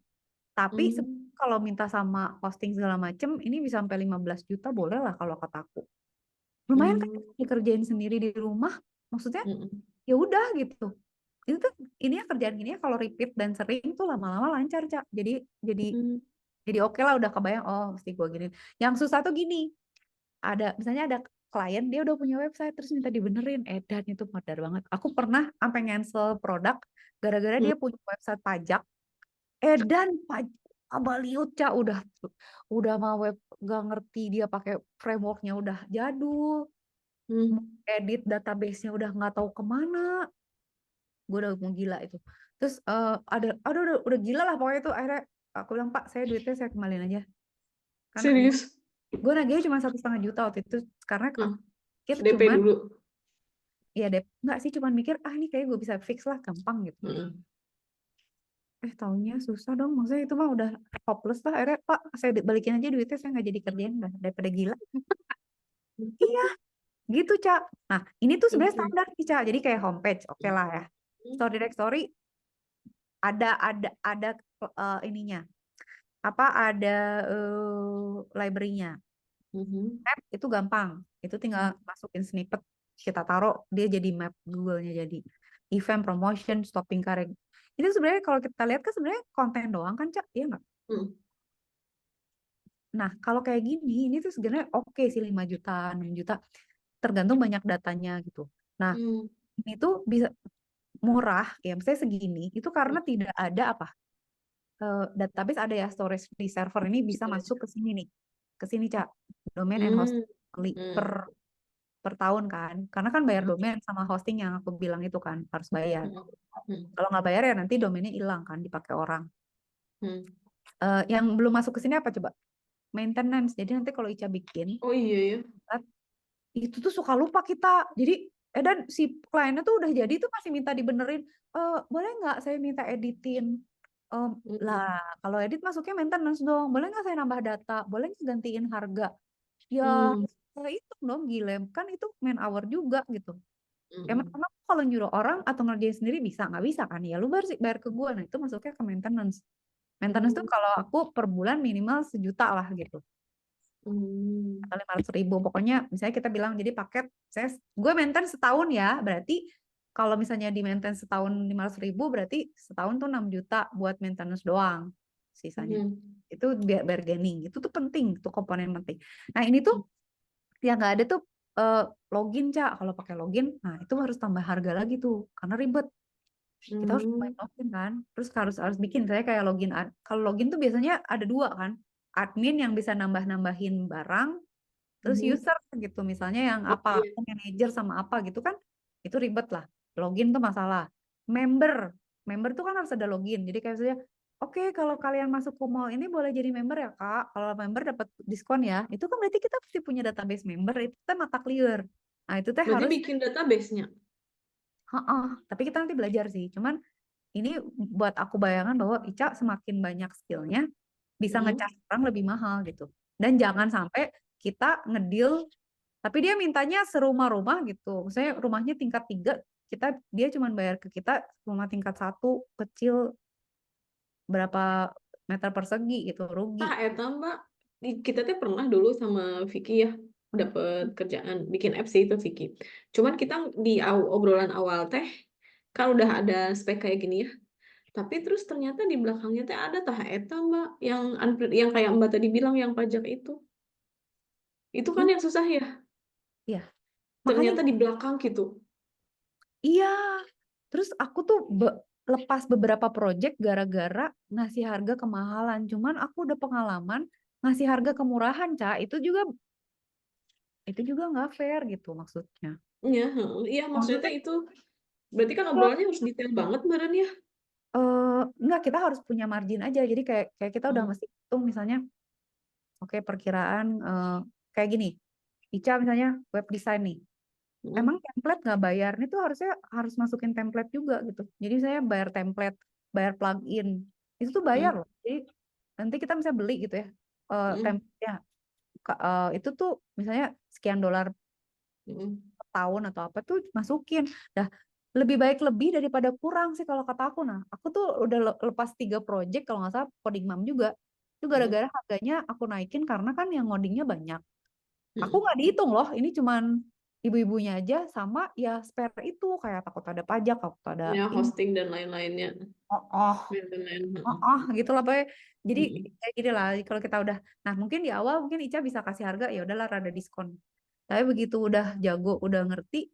Tapi Hmm. kalau minta sama hosting segala macem, ini bisa sampai 15 juta boleh lah kalau kataku. Lumayan kan Hmm. dikerjain sendiri di rumah, maksudnya Hmm. ya udah gitu. Itu tuh ini ya kerjaan gini ya kalau repeat dan sering tuh lama-lama lancar, Cak. Jadi Hmm. jadi oke lah udah kebayang oh mesti gua gini. Yang susah tuh gini, misalnya ada klien dia udah punya website terus minta dibenerin, edan itu modar banget. Aku pernah sampai cancel produk gara-gara Hmm. dia punya website pajak, edan pajak abaliut, Cak, udah mau web gak ngerti dia pakai frameworknya udah jadul, mau Hmm. edit database-nya udah nggak tahu kemana. Gue udah mau gila itu. Terus udah gila lah pokoknya itu akhirnya aku bilang Pak saya duitnya saya kembaliin aja kan Serius? gue nagihnya cuma 1,5 juta waktu itu karena Hmm. aku pikir DP cuman dulu. ya deh nggak sih cuman mikir ini kayak gue bisa fix lah gampang gitu. Hmm. Taunya susah dong, maksudnya itu mah udah hopeless lah. Akhirnya Pak saya balikin aja duitnya, saya nggak jadi kerjain dah daripada gila. Iya gitu, Cak. Nah ini tuh sebenarnya Oke. standar sih, Cak, jadi kayak homepage oke lah ya, store directory ada ininya apa ada library-nya. Hmm. Map itu gampang, itu tinggal masukin snippet, kita taruh dia jadi map Google-nya, jadi event promotion stopping current. Itu sebenarnya kalau kita lihat kan sebenarnya konten doang kan, Cak, iya nggak? Hmm. Nah kalau kayak gini ini tuh sebenarnya oke sih 5 juta 6 juta tergantung banyak datanya gitu. Nah Hmm. ini tuh bisa murah ya misalnya segini itu karena tidak ada database, ada ya storage di server ini bisa masuk ke sini nih, ke sini, Cak, domain and host Hmm. per Hmm. per tahun kan, karena kan bayar Hmm. domain sama hosting yang aku bilang itu kan harus bayar. Hmm. Hmm. Kalau nggak bayar ya nanti domainnya hilang kan dipakai orang. Hmm. Yang belum masuk ke sini apa coba? Maintenance. Jadi nanti kalau Ica bikin Oh iya ya. itu tuh suka lupa kita. Jadi dan si kliennya tuh udah jadi tuh masih minta dibenerin. Boleh nggak saya minta editin? Hmm. Lah kalau edit masuknya maintenance dong. Boleh nggak saya nambah data? Boleh nggak gantiin harga? Ya Hmm. itu dong gile kan itu man hour juga gitu. Hmm. Emang kalau nyuruh orang atau ngerjain sendiri bisa nggak bisa kan ya lu bayar ke gue, nah itu masuknya ke maintenance. Maintenance tuh Hmm. kalau aku per bulan minimal 1 juta lah gitu Hmm. atau 500 ribu pokoknya. Misalnya kita bilang jadi paket gue maintenance setahun ya, berarti kalau misalnya di maintenance setahun 500 ribu berarti setahun tuh 6 juta buat maintenance doang, sisanya Hmm. itu biar bargaining itu tuh penting, tuh komponen penting. Nah ini tuh yang nggak ada tuh eh, login, Cak. Kalau pakai login nah itu harus tambah harga lagi tuh karena ribet, kita harus Hmm. main login kan, terus harus harus bikin saya kayak login kalau login tuh biasanya ada dua kan, admin yang bisa nambah-nambahin barang, terus Hmm. user gitu misalnya yang Oh apa iya. manager sama apa gitu kan, itu ribet lah. Login tuh masalah. Member member tuh kan harus ada login, jadi kayak saya oke kalau kalian masuk ke mall ini boleh jadi member ya Kak, kalau member dapat diskon ya, itu kan berarti kita pasti punya database member, itu teh mata clear. Nah itu teh Berarti harus bikin database-nya. tapi kita nanti belajar sih, cuman ini buat aku bayangan bahwa Ica semakin banyak skillnya bisa Hmm. ngecas orang lebih mahal gitu. Dan jangan sampai kita ngedeal, tapi dia mintanya serumah-rumah gitu. Misalnya rumahnya tingkat 3, dia cuma bayar ke kita rumah tingkat 1 kecil berapa meter persegi gitu, rugi. Tah eta Mbak, kita teh pernah dulu sama Vicky ya dapat kerjaan bikin apps sih itu Vicky. Cuman kita di obrolan awal teh kan udah ada spek kayak gini ya. Tapi terus ternyata di belakangnya teh ada tah eta Mbak, yang kayak Mbak tadi bilang yang pajak itu. Itu kan Iya, yang susah ya? iya. Makanya Ternyata di belakang gitu. iya. Terus aku tuh lepas beberapa project gara-gara ngasih harga kemahalan. Cuman aku udah pengalaman ngasih harga kemurahan, Ca. Itu juga nggak fair gitu maksudnya. Iya, heeh. Iya maksudnya Maksudnya teh itu berarti kan kalau obrolannya harus detail banget Mbak ya? enggak, kita harus punya margin aja. Jadi kayak kayak kita udah Mhm, mesti hitung misalnya, oke perkiraan kayak gini. Ica misalnya web design nih. Emang mhm, template nggak bayar? Ini tuh harusnya harus masukin template juga gitu. Jadi saya bayar template, bayar plugin. Itu tuh bayar mhm, loh. Jadi nanti kita bisa beli gitu ya. mhm, Template-nya. Itu tuh misalnya sekian dolar mhm, tahun atau apa tuh masukin. Dah lebih baik lebih daripada kurang sih kalau kata aku. Nah, aku tuh udah lepas 3 project kalau nggak salah coding mam juga. Itu mhm, gara-gara harganya aku naikin karena kan yang ngodingnya banyak. Aku mhm. nggak dihitung loh. Ini cuman ibu-ibunya aja sama ya spare itu kayak takut ada pajak, takut ada Ya ini. hosting dan lain-lainnya, Oh, oh, maintenance, oh, heeh. oh gitu lah Pak. Jadi Mhm, kayak gini lah kalau kita udah, nah mungkin di awal mungkin Ica bisa kasih harga ya udahlah rada diskon. Tapi begitu udah jago, udah ngerti,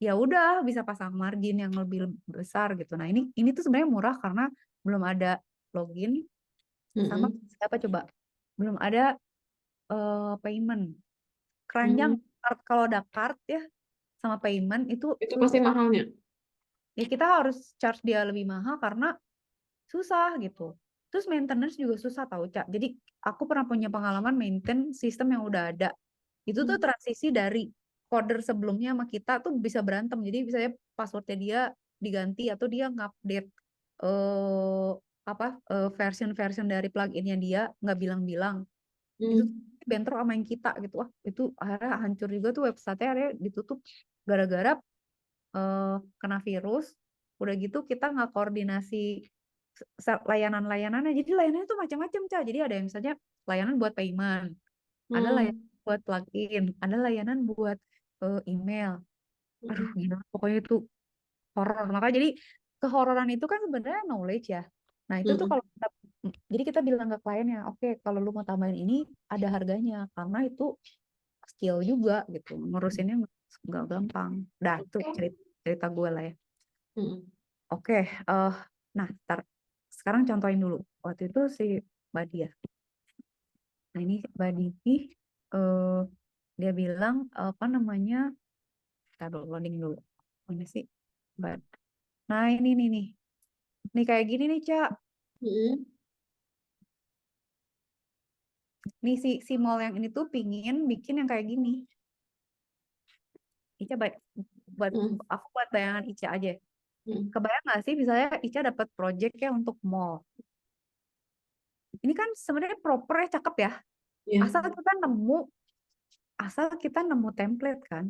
ya udah bisa pasang margin yang lebih besar gitu. Nah ini tuh sebenarnya murah karena belum ada login sama mhm, apa coba, belum ada payment. Keranjang mhm. kalau ada card ya sama payment itu Itu pasti susah. mahalnya? Ya kita harus charge dia lebih mahal karena susah gitu. Terus maintenance juga susah tahu, Cak. Jadi aku pernah punya pengalaman maintain sistem yang udah ada. Itu tuh Mhm, transisi dari coder sebelumnya sama kita tuh bisa berantem. Jadi misalnya passwordnya dia diganti atau dia ngupdate eh apa version-version dari pluginnya dia nggak bilang-bilang. Itu tuh mhm, bentrok sama yang kita gitu. Wah, itu akhirnya hancur juga tuh website-nya akhirnya ditutup gara-gara kena virus. Udah gitu kita nggak koordinasi layanan-layanannya. Jadi layanannya tuh macam-macam, Cak. Jadi ada yang misalnya layanan buat payment, ada layanan mhm, buat plugin, ada layanan buat email. Aduh, mhm, gila. Pokoknya itu horor. Maka jadi kehororan itu kan sebenarnya knowledge ya. Nah, itu tuh mhm, kalau kita, jadi kita bilang ke kliennya, oke, kalau lu mau tambahin ini ada harganya karena itu skill juga gitu. Ngurusinnya nggak gampang. Dah, tuh oke, cerita cerita gue lah ya. mhm, Oke, nah, sekarang contohin dulu. Waktu itu si Mbak Dia. Nah, ini Mbak Dini, eh, dia bilang, apa namanya, kita dulu, loading dulu. Mana sih, Mbak? Nah, ini nih. Nih kayak gini nih, Cak. mhm, Nih si mall yang ini tuh pingin bikin yang kayak gini. Ica buat, mhm, aku buat bayangan Ica aja. mhm. Kebayang nggak sih, misalnya Ica dapat project ya untuk mall. Ini kan sebenarnya proper ya, cakep ya. Iya, Asal kita nemu, asal kita nemu template kan.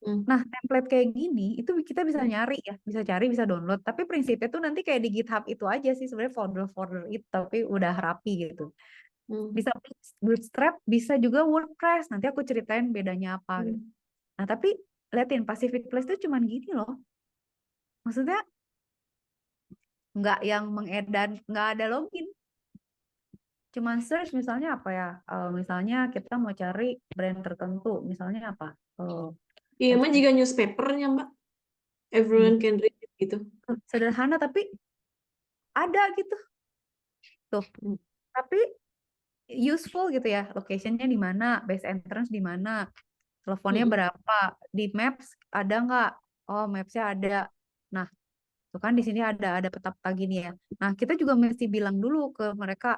mhm, Nah, template kayak gini itu kita bisa nyari ya, bisa cari, bisa download. Tapi prinsipnya tuh nanti kayak di GitHub itu aja sih sebenarnya folder-folder itu, tapi udah rapi gitu. mhm, Bisa Bootstrap, bisa juga WordPress. Nanti aku ceritain bedanya apa gitu. mhm, Nah, tapi liatin Pacific Place tuh cuman gini loh. Maksudnya nggak yang mengedan, nggak ada login. Cuman search misalnya apa ya? Misalnya kita mau cari brand tertentu, misalnya apa? iya mah Headphone. juga newspapernya Mbak, everyone can read it gitu. Sederhana tapi ada gitu tuh. Mhm, Tapi useful gitu ya, locationnya di mana, base entrance di mana, teleponnya mhm, berapa, di maps ada nggak? Oh, mapsnya ada. Nah, tuh kan di sini ada peta-peta gini ya. Nah, kita juga mesti bilang dulu ke mereka,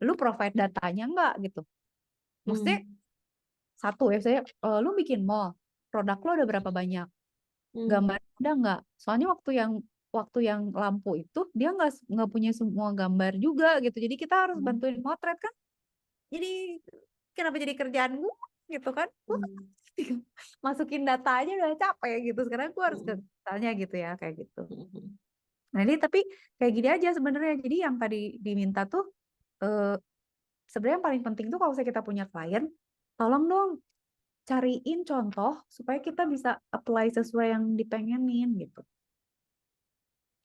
lu provide datanya nggak gitu. Maksudnya mhm, satu ya, saya lu bikin mall, produk lu ada berapa banyak, mhm, gambar ada nggak? Soalnya waktu yang lampu itu dia nggak punya semua gambar juga gitu. Jadi kita harus mhm, bantuin motret kan. Jadi kenapa jadi kerjaan gue gitu kan? Gue kan mhm, masukin data aja udah capek gitu. Sekarang gue harus ke mhm, misalnya gitu ya kayak gitu. mhm, Nah ini tapi kayak gini aja sebenarnya. Jadi yang tadi diminta tuh eh, sebenarnya yang paling penting tuh kalau misalnya kita punya klien, tolong dong cariin contoh supaya kita bisa apply sesuai yang dipengenin gitu.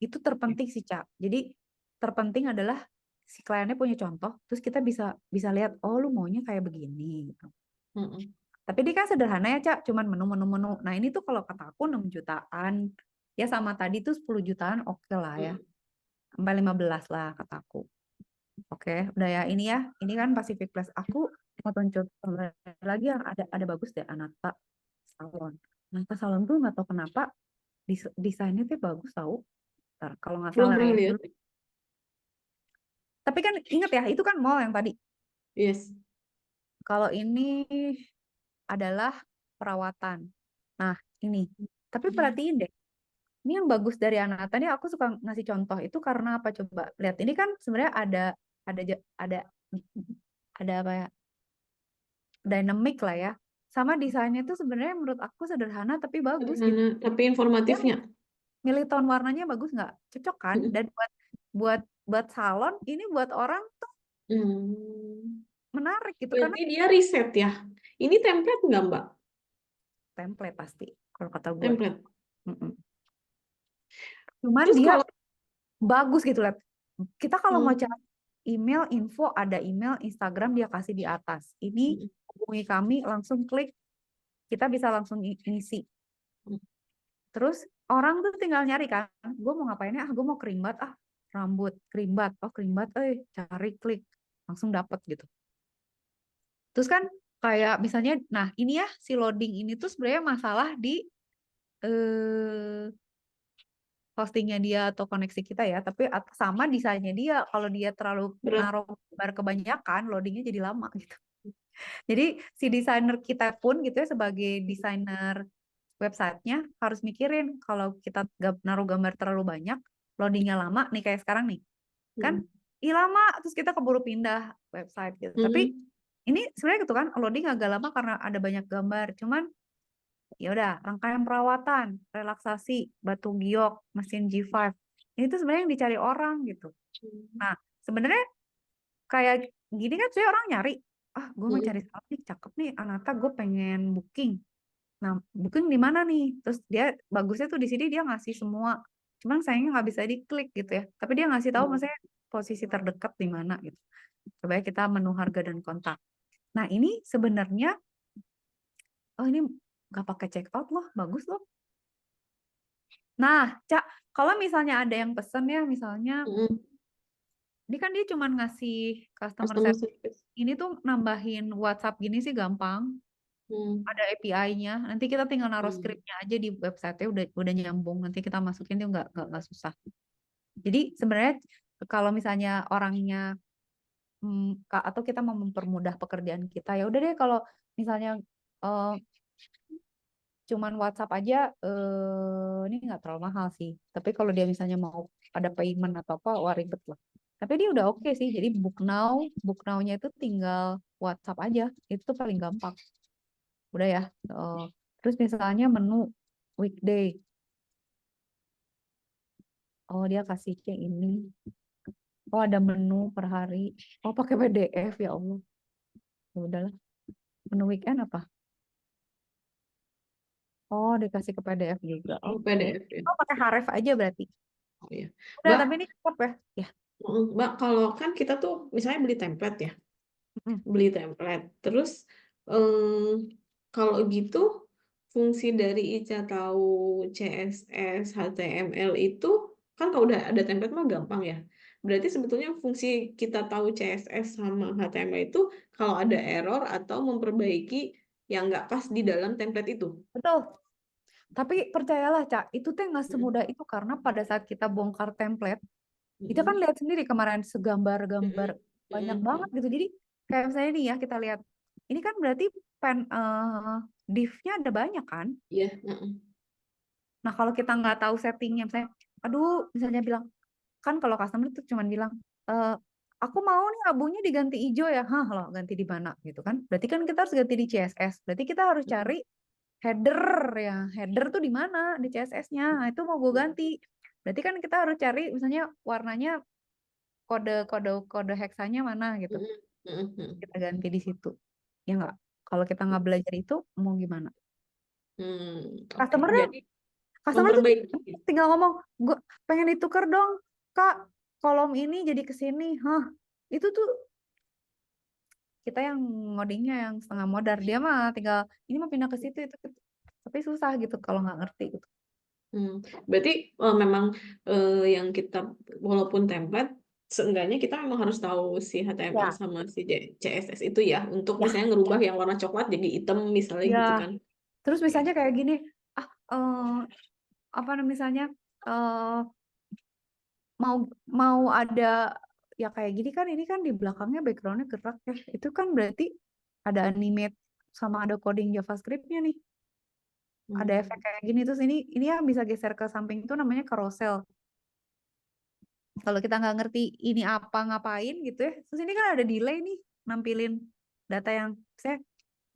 Itu terpenting sih, Cak. Jadi terpenting adalah si kliennya punya contoh, terus kita bisa bisa lihat, oh lu maunya kayak begini gitu. Mm-mm. Tapi ini kan sederhana ya, Cak, cuman menu. Nah, ini tuh kalau kata aku 6 jutaan. Ya sama tadi tuh 10 jutaan oke lah ya. Mm-mm. Sampai 15 lah kataku. Oke, udah ya ini ya. Ini kan Pacific Place. Aku mau tunjuk lagi yang ada bagus deh, Anata Salon. Anata Salon tuh nggak tahu kenapa desainnya tuh bagus tau. Ntar, kalau nggak Belum salah pernah ya. lihat. Tapi kan inget ya, itu kan mall yang tadi. Yes. Kalau ini adalah perawatan. Nah, ini. Tapi perhatiin deh. Ini yang bagus dari anak tadi aku suka ngasih contoh itu karena apa coba lihat ini kan sebenarnya ada ada apa ya dynamic lah ya sama desainnya tuh sebenarnya menurut aku sederhana tapi bagus gitu Sederhana, tapi ya informatifnya. milih tone warnanya bagus nggak cocok kan Mm-mm. dan buat buat salon ini buat orang tuh Hmm. menarik gitu karena Berarti dia riset ya. Ini template nggak, Mbak? template pasti kalau kata gue. Template. Cuman Terus dia kalau bagus gitu lihat kita kalau mau hmm, cari email info ada email Instagram dia kasih di atas ini hmm, hubungi kami langsung klik kita bisa langsung isi hmm, terus orang tuh tinggal nyari kan gue mau ngapainnya gue mau kerimbat rambut kerimbat oh kerimbat cari klik langsung dapet gitu terus kan kayak misalnya nah ini ya si loading ini tuh sebenarnya masalah di eh hostingnya dia atau koneksi kita ya, tapi sama desainnya dia. Kalau dia terlalu berat. naruh gambar kebanyakan, loadingnya jadi lama gitu. Jadi si desainer kita pun gitu ya sebagai desainer websitenya harus mikirin kalau kita naruh gambar terlalu banyak, loadingnya lama nih kayak sekarang nih, kan? Hmm, Ih lama, terus kita keburu pindah website gitu. Tapi hmm, ini sebenarnya gitu kan, loading agak lama karena ada banyak gambar. Cuman ya udah, rangkaian perawatan, relaksasi, batu giok, mesin G5. Ini tuh sebenarnya yang dicari orang gitu. hmm, Nah, sebenarnya kayak gini kan saya orang nyari, gue mau hmm, cari salon nih, cakep nih, Anata, gue pengen booking. Nah, booking di mana nih? Terus dia bagusnya tuh di sini dia ngasih semua. Cuman sayangnya nggak bisa diklik gitu ya. Tapi dia ngasih tahu hmm. maksudnya posisi terdekat di mana gitu. Coba ya kita menu harga dan kontak. Nah, ini sebenarnya oh ini nggak pakai check out loh, bagus loh. Nah, Cak, kalau misalnya ada yang pesen ya, misalnya, Hmm. ini kan dia cuma ngasih customer Customer service. service. Ini tuh nambahin WhatsApp gini sih gampang. Hmm, Ada API-nya. Nanti kita tinggal naruh hmm. scriptnya aja di website-nya udah nyambung. Nanti kita masukin dia nggak susah. Jadi sebenarnya kalau misalnya orangnya atau kita mau mempermudah pekerjaan kita ya udah deh kalau misalnya eh, cuman WhatsApp aja ini nggak terlalu mahal sih. Tapi kalau dia misalnya mau ada payment atau apa, wah ribet lah. Tapi dia udah oke sih. Jadi book now-nya itu tinggal WhatsApp aja. Itu tuh paling gampang. Udah ya. Terus misalnya menu weekday. Oh dia kasihnya ini. Oh ada menu per hari. Oh pakai PDF ya Allah. Ya udahlah. Menu weekend apa? Oh dikasih ke PDF juga. Oh, Oke. PDF ya. Oh pakai Haref aja berarti. Oh, iya. Udah tapi Mbak, ini cukup ya. Ya. Mbak, kalau kan kita tuh misalnya beli template ya, Mm. beli template. Terus kalau gitu fungsi dari Ica tahu CSS, HTML itu kan kalau udah ada template mah gampang ya. Berarti sebetulnya fungsi kita tahu CSS sama HTML itu kalau ada error atau memperbaiki yang nggak pas di dalam template itu. Betul. Tapi percayalah, Cak, itu tuh nggak Mm, semudah itu karena pada saat kita bongkar template, kita kan mm, lihat sendiri kemarin segambar-gambar mm, banyak mm, banget mm. gitu. Jadi kayak misalnya nih ya kita lihat, ini kan berarti div-nya ada banyak kan. Iya, mm, Nah kalau kita nggak tahu settingnya, misalnya, aduh, misalnya bilang, kan kalau customer itu cuma bilang, eh aku mau nih abunya diganti hijau ya, hah loh ganti di mana gitu kan. Berarti kan kita harus ganti di CSS. Berarti kita harus mm, cari header ya header tuh di mana di CSS-nya nah, itu mau gue ganti berarti kan kita harus cari misalnya warnanya kode heksanya mana gitu mm, mm, mm, kita ganti di situ ya nggak kalau kita nggak belajar itu mau gimana oke. customer Jadi. Customer tuh memperbaiki. tinggal ngomong, gue pengen ditukar dong, Kak, kolom ini jadi ke sini. Hah, itu tuh kita yang ngodingnya yang setengah modar. Dia mah tinggal ini mau pindah ke situ itu. Tapi susah gitu kalau nggak ngerti gitu. Berarti memang yang kita walaupun template, seenggaknya kita memang harus tahu si HTML Ya, sama si CSS itu ya, untuk ya, misalnya ngerubah yang warna coklat jadi hitam misalnya ya. gitu kan. Terus Oke. misalnya kayak gini, ah, apa namanya misalnya eh, mau mau ada ya kayak gini kan ini kan di belakangnya backgroundnya gerak ya. Itu kan berarti ada animate sama ada coding JavaScript-nya nih. Ada efek Hmm. kayak gini terus ini yang bisa geser ke samping itu namanya carousel. Kalau kita nggak ngerti ini apa ngapain gitu ya, terus ini kan ada delay nih nampilin data yang saya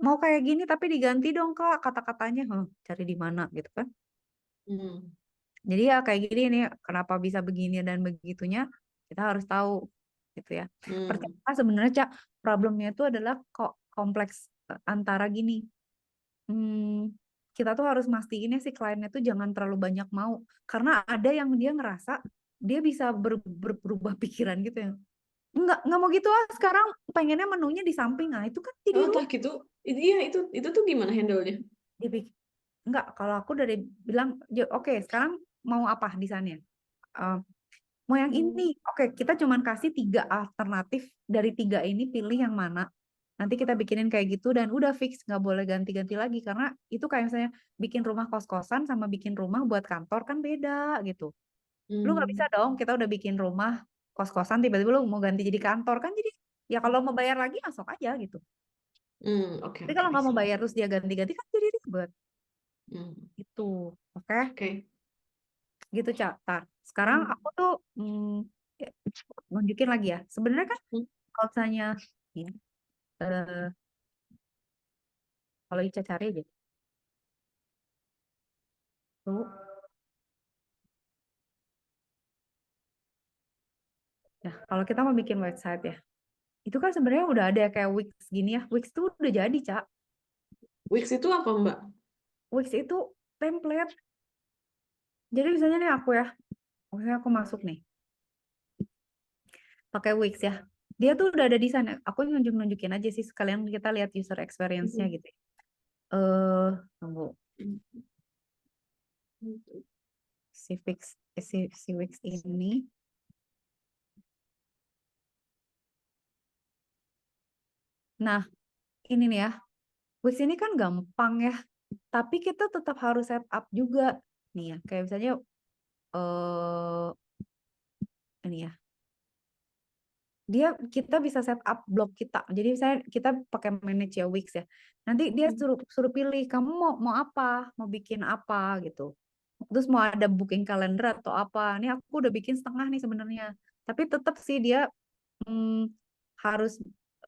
mau kayak gini tapi diganti dong Kak kata-katanya, cari di mana gitu kan. Hmm. Jadi ya kayak gini nih kenapa bisa begini dan begitunya kita harus tahu gitu ya. Hmm. Pertama sebenarnya Cak problemnya itu adalah kok kompleks antara gini. Hmm, kita tuh harus mastiin ya si kliennya tuh jangan terlalu banyak mau karena ada yang dia ngerasa dia bisa berubah pikiran gitu ya. Nggak mau gitu ah sekarang pengennya menunya di samping ah itu kan jadi Oh, lu tah gitu. Iya, itu tuh gimana handle-nya? dipikir nggak kalau aku dari bilang "Ya, oke sekarang mau apa desainnya. Eh, mau yang Hmm. ini oke kita cuman kasih 3 alternatif dari 3 ini pilih yang mana nanti kita bikinin kayak gitu dan udah fix nggak boleh ganti-ganti lagi karena itu kayak misalnya bikin rumah kos-kosan sama bikin rumah buat kantor kan beda gitu. Lu nggak bisa Hmm. dong kita udah bikin rumah kos-kosan tiba-tiba lu mau ganti jadi kantor kan jadi ya kalau mau bayar lagi masuk aja gitu. Oke, Tapi oke, kalau I nggak mau see. bayar terus dia ganti-ganti kan jadi ribet Hmm. gitu. Oke, Oke. gitu Cak. Tar. Sekarang Hmm. aku tuh ya, nunjukin lagi ya. Sebenarnya kan Hmm. kalau misalnya ini, eh, kalau Ica cari aja tuh, ya kalau kita mau bikin website ya, itu kan sebenarnya udah ada kayak Wix gini ya. Wix tuh udah jadi Cak. Wix itu apa, Mbak? Wix itu template. Jadi misalnya nih aku ya, misalnya aku masuk nih pakai Wix ya. Dia tuh udah ada desain. Aku nunjukin aja sih sekalian kita lihat user experience-nya Hmm. gitu. Tunggu. Si Wix ini. Nah, ini nih ya. Wix ini kan gampang ya. Tapi kita tetap harus set up juga. Nih ya, kayak misalnya eh ini ya. Kita bisa set up blog kita. Jadi saya kita pakai manage ya Wix ya. Nanti dia suruh suruh pilih kamu mau apa, mau bikin apa gitu. Terus mau ada booking calendar atau apa. Ini aku udah bikin setengah nih sebenarnya. Tapi tetap sih dia hmm, harus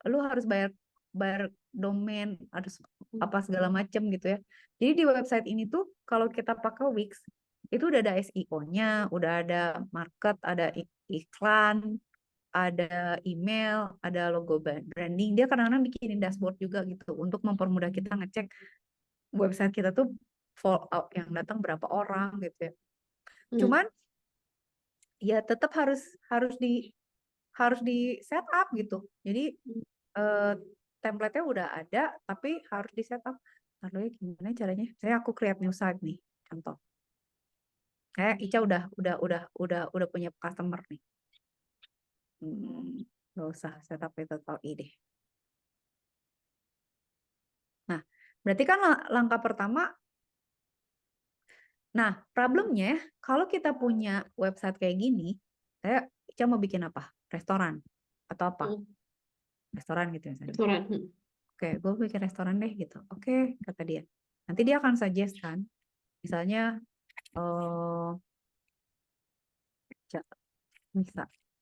lu harus bayar bayar domain, harus apa segala macam gitu ya. Jadi di website ini tuh kalau kita pakai Wix itu udah ada SEO-nya, udah ada market, ada iklan, ada email, ada logo branding. Dia kadang-kadang bikinin dashboard juga gitu untuk mempermudah kita ngecek website kita tuh follow up yang datang berapa orang gitu ya. Hmm. Cuman ya tetap harus harus harus di set up gitu. Jadi eh, template-nya udah ada tapi harus di set up. Lalu gimana caranya? Saya aku create new site nih, contoh. Kayak Ica udah punya customer nih. Gak usah setup itu total ide. Nah, berarti kan langkah pertama. Nah, problemnya kalau kita punya website kayak gini, saya Ica mau bikin apa? Restoran atau apa? Hmm. Restoran gitu misalnya. Restoran. Hmm. Oke, gue bikin restoran deh gitu. Oke, kata dia. Nanti dia akan suggest kan, misalnya, oh, bisa,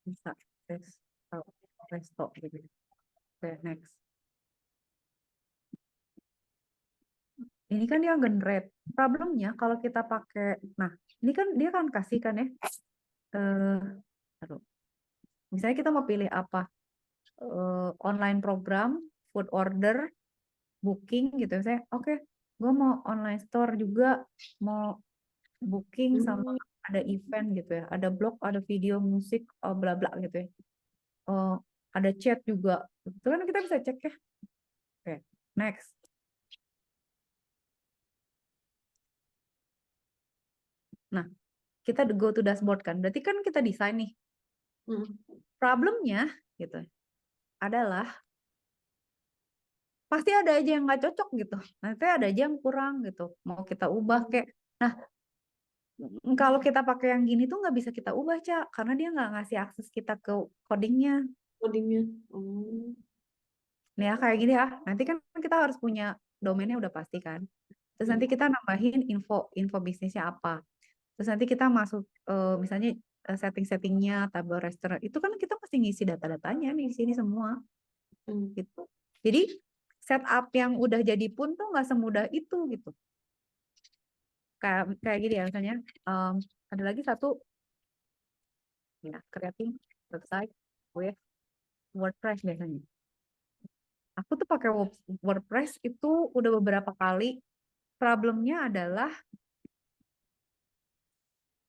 bisa, resto, resto gitu. Oke, next. Ini kan dia generate. Problemnya kalau kita pakai, nah, ini kan dia kan kasih kan ya, aduh, misalnya kita mau pilih apa, online program, food order, booking gitu. Saya, oke, gue mau online store juga, mau booking sama Hmm. ada event gitu ya, ada blog, ada video, musik, bla bla gitu ya. Oh, ada chat juga. Itu kan kita bisa cek ya. Oke, next. Nah, kita go to dashboard kan. Berarti kan kita desain nih. Hmm. Problemnya gitu adalah pasti ada aja yang nggak cocok gitu. Nanti ada aja yang kurang gitu. Mau kita ubah kayak. Nah, kalau kita pakai yang gini tuh nggak bisa kita ubah, Cak. Karena dia nggak ngasih akses kita ke codingnya. Codingnya. Oh. Nih ya, kayak gini ya. Nanti kan kita harus punya domainnya udah pasti kan. Terus nanti Hmm. kita nambahin info bisnisnya apa. Terus nanti kita masuk misalnya setting-settingnya, tabel restoran. Itu kan kita pasti ngisi data-datanya nih di sini semua Hmm. gitu. Jadi setup yang udah jadi pun tuh nggak semudah itu gitu. Kayak kayak gini ya misalnya ada lagi satu ya creating website with WordPress biasanya. Aku tuh pakai WordPress itu udah beberapa kali. Problemnya adalah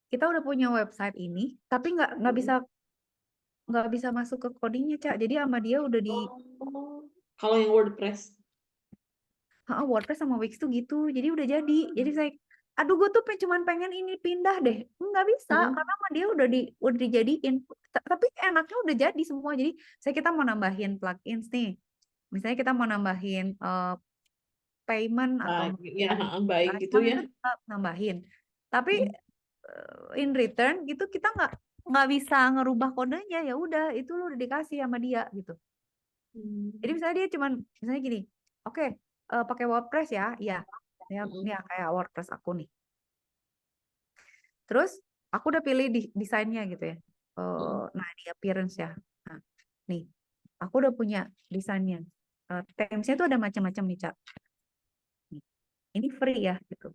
kita udah punya website ini, tapi nggak bisa masuk ke codingnya, Cak. Jadi sama dia udah di Oh. Kalau yang WordPress. WordPress sama Wix tuh gitu. Jadi udah jadi. Jadi saya, aduh gue tuh cuman pengen ini pindah deh. Nggak bisa Hmm. karena sama dia udah dijadiin. Tapi enaknya udah jadi semua. Jadi kita mau nambahin plugins nih. Misalnya kita mau nambahin payment atau Baik, ya, nambahin baik gitu respon ya. itu kita nambahin. Tapi Hmm. in return gitu kita nggak bisa ngerubah kodenya, ya udah itu lo udah dikasih sama dia gitu. Jadi Hmm. misalnya dia cuman misalnya gini, oke, pakai WordPress ya, iya, Hmm. ya kayak WordPress aku nih. Terus aku udah pilih desainnya gitu ya. Hmm. Nah di appearance ya. Nah, nih, aku udah punya desainnya. Temesnya tuh ada macam-macam nih, Cak. Nih, ini free ya gitu.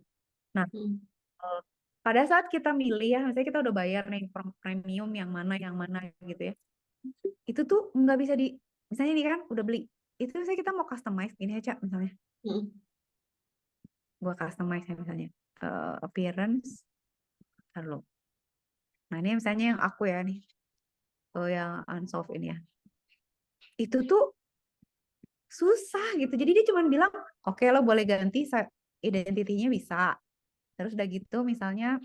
Nah, Hmm. eh, pada saat kita milih ya, misalnya kita udah bayar nih premium yang mana gitu ya. Itu tuh nggak bisa misalnya nih kan udah beli. Itu misalnya kita mau customize gini aja misalnya. Hmm. Gua customize ya misalnya. Appearance. Lalu. Nah ini misalnya yang aku ya nih. Yang unsolved ini ya. Itu tuh susah gitu. Jadi dia cuma bilang, oke lo boleh ganti identitinya bisa. Terus udah gitu misalnya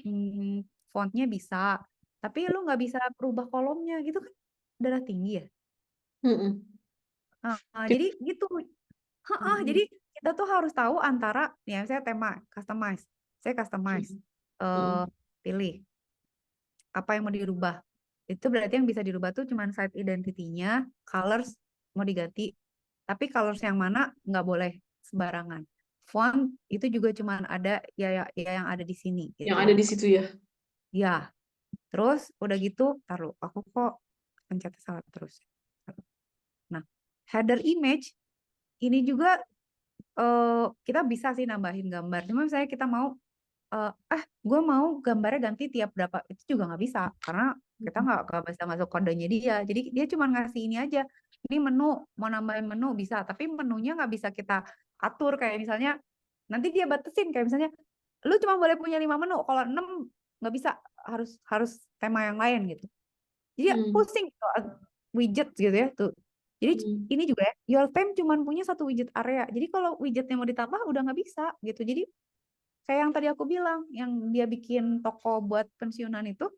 fontnya bisa. Tapi lo nggak bisa berubah kolomnya gitu kan. Darah tinggi ya. Hmm. Jadi gitu. Jadi Hmm. kita tuh harus tahu antara, ya saya tema customize. Saya customize. Hmm. eh Pilih apa yang mau dirubah. Itu berarti yang bisa dirubah tuh cuma site identity-nya, colors mau diganti. Tapi colors yang mana nggak boleh sembarangan. Font itu juga cuma ada ya yang ada di sini Yang gitu ada ya. di situ ya. Ya, terus udah gitu, taruh. Aku kok pencet salah terus. Nah, header image ini juga kita bisa sih nambahin gambar. Cuma misalnya kita mau, gue mau gambarnya ganti tiap berapa, itu juga nggak bisa karena kita nggak bisa masuk kodenya dia. Jadi dia cuma ngasih ini aja. Ini menu, mau nambahin menu bisa, tapi menunya nggak bisa kita atur kayak misalnya nanti dia batasin kayak misalnya lu cuma boleh punya 5 menu, kalau 6 nggak bisa, harus harus tema yang lain gitu. Jadi Hmm. pusing gitu, widget gitu ya tuh. Jadi Hmm. ini juga ya, your time cuma punya satu widget area. Jadi kalau widgetnya mau ditambah udah nggak bisa gitu. Jadi kayak yang tadi aku bilang, yang dia bikin toko buat pensiunan itu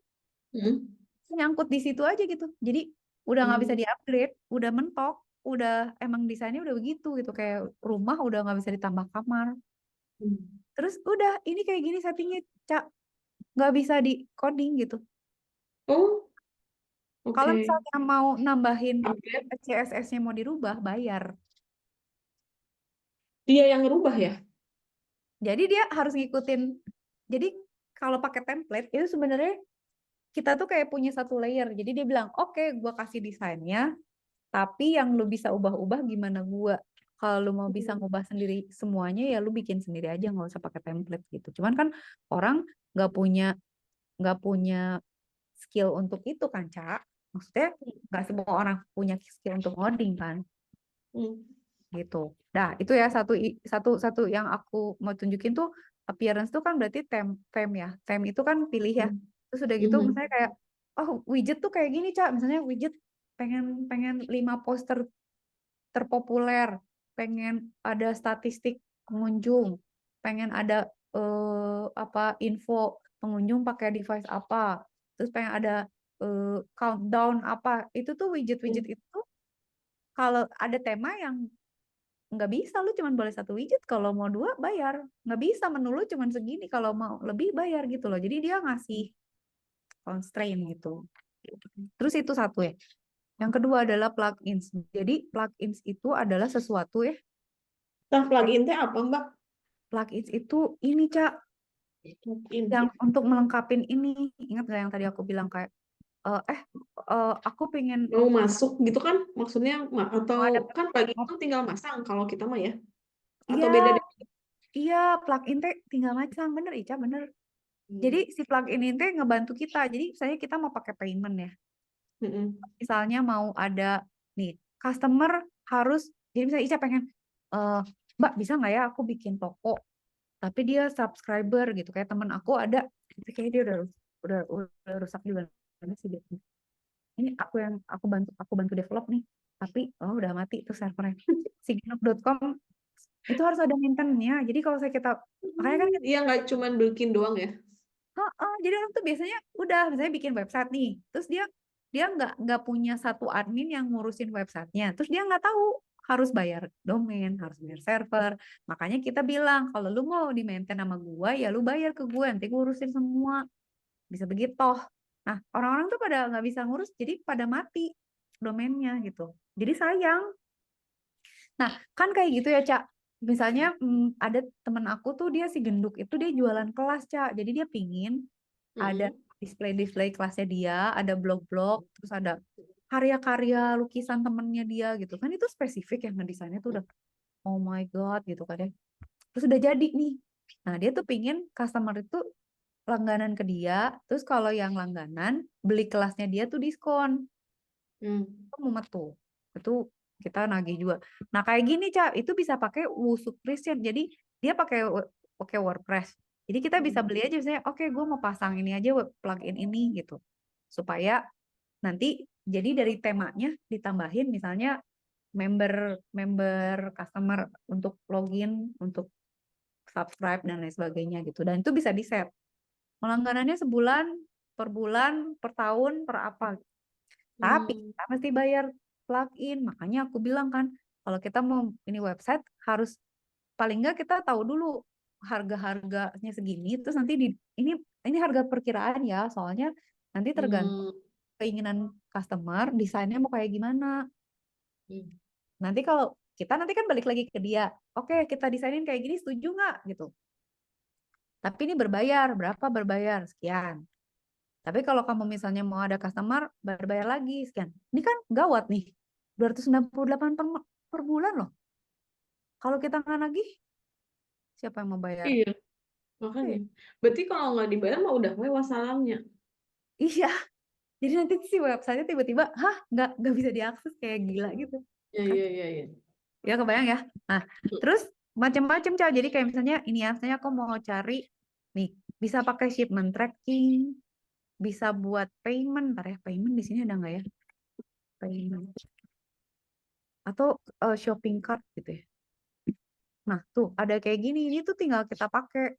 Hmm. nyangkut di situ aja gitu. Jadi udah nggak bisa Hmm. di-upgrade, udah mentok, udah emang desainnya udah begitu gitu. Kayak rumah udah nggak bisa ditambah kamar. Hmm. Terus udah ini kayak gini settingnya, Cak, nggak bisa di coding gitu. Oh, Kalau oke. misalnya mau nambahin Upgrade. CSS-nya mau dirubah, bayar. Dia yang ngerubah ya? Jadi dia harus ngikutin. Jadi kalau pakai template itu sebenarnya kita tuh kayak punya satu layer. Jadi dia bilang, oke, gue kasih desainnya, tapi yang lu bisa ubah-ubah gimana gue. Kalau lu mau bisa Hmm. ngubah sendiri semuanya ya lu bikin sendiri aja, nggak usah pakai template gitu. Cuman kan orang nggak punya skill untuk itu kan, Cak. Maksudnya nggak semua orang punya skill untuk ngoding kan, Hmm. gitu. Nah, itu ya satu satu satu yang aku mau tunjukin tuh appearance tuh kan berarti theme ya. Theme itu kan pilih ya. Hmm. Terus udah gitu Mhm. misalnya kayak oh widget tuh kayak gini, Cak. Misalnya widget pengen pengen 5 poster terpopuler, pengen ada statistik pengunjung, pengen ada apa info pengunjung pakai device apa, terus pengen ada countdown apa. Itu tuh widget-widget itu kalau ada tema yang nggak bisa, lu cuma boleh satu widget, kalau mau dua bayar, nggak bisa, menu lu cuma segini, kalau mau lebih bayar gitu loh. Jadi dia ngasih constraint gitu. Terus itu satu ya. Yang kedua adalah plugins. Jadi plugins itu adalah sesuatu ya. Nah, plugin teh apa, Mbak? Plugins itu ini, Cak, Plugin. yang untuk melengkapin ini. Ingat gak yang tadi aku bilang kayak eh eh, aku pengen Mau masuk gitu kan? Maksudnya atau mau ada kan plugin oh, itu tinggal masang kalau kita mah ya? Atau iya, beda deh? iya, plugin teh tinggal macam bener, Ica, bener. Jadi Hmm. si plugin ini teh ngebantu kita. Jadi misalnya kita mau pakai payment ya. Mm-mm. Misalnya mau ada nih customer harus, jadi misalnya Ica pengen eh Mbak, bisa nggak ya aku bikin toko tapi dia subscriber gitu, kayak temen aku ada, tapi kayak dia udah rusak juga. Mana sih dia? Ini aku bantu develop nih, tapi oh udah mati tuh servernya. Signuk.com itu harus ada maintenance-nya. Jadi kalau kita makanya kan Iya, nggak cuman bikin doang ya? jadi orang tuh biasanya udah misalnya bikin website nih, terus dia dia nggak punya satu admin yang ngurusin websitenya, terus dia nggak tahu harus bayar domain, harus bayar server. Makanya kita bilang kalau lu mau di maintain sama gua ya lu bayar ke gua, nanti gua urusin semua, bisa begitu. Nah orang-orang tuh pada nggak bisa ngurus, jadi pada mati domainnya gitu, jadi sayang. Nah kan kayak gitu ya, Cak. Misalnya ada temen aku tuh, dia si genduk itu dia jualan kelas, Cak. Jadi dia pingin ada Mm-mm. display-display kelasnya dia, ada blog-blog, terus ada karya-karya lukisan temennya dia gitu kan, itu spesifik yang ngedesainnya tuh udah oh my god gitu kan ya. Terus udah jadi nih. Nah dia tuh pingin customer itu langganan ke dia, terus kalau yang langganan beli kelasnya dia tuh diskon. Hmm. Itu mumet tuh. Itu kita nagih juga. Nah kayak gini, Cak, itu bisa pakai Wushu Christian. Jadi dia pakai WordPress. Jadi kita bisa beli aja misalnya, oke, gue mau pasang ini aja plugin ini gitu. Supaya nanti jadi dari temanya ditambahin misalnya member member customer untuk login, untuk subscribe dan lain sebagainya gitu. Dan itu bisa di-set. Langganannya sebulan, per bulan, per tahun, per apa. Tapi Hmm. kita mesti bayar plugin. Makanya aku bilang kan, kalau kita mau ini website harus paling nggak kita tahu dulu harga-harganya segini. Terus nanti ini harga perkiraan ya, soalnya nanti tergantung Hmm. keinginan customer, desainnya mau kayak gimana. Hmm. Nanti kalau kita nanti kan balik lagi ke dia, oke kita desainin kayak gini, setuju nggak gitu. Tapi ini berbayar, berapa berbayar? Sekian. Tapi kalau kamu misalnya mau ada customer, berbayar lagi sekian. Ini kan gawat nih. 298 per bulan loh. Kalau kita nggak nagih, siapa yang mau bayar? Iya, makanya. Eh, Berarti kalau nggak dibayar mah udah mewah salamnya. iya. Jadi nanti si website tiba-tiba, nggak bisa diakses kayak gila gitu. Iya, Kan? iya, iya, iya. Ya kebayang ya. Nah, terus macam-macam, Ca. Jadi kayak misalnya ini ya, misalnya aku mau cari nih, bisa pakai shipment tracking, bisa buat payment. Ntar ya, payment di sini ada nggak ya? Payment. Atau shopping cart gitu ya. Nah, tuh ada kayak gini, ini tuh tinggal kita pakai.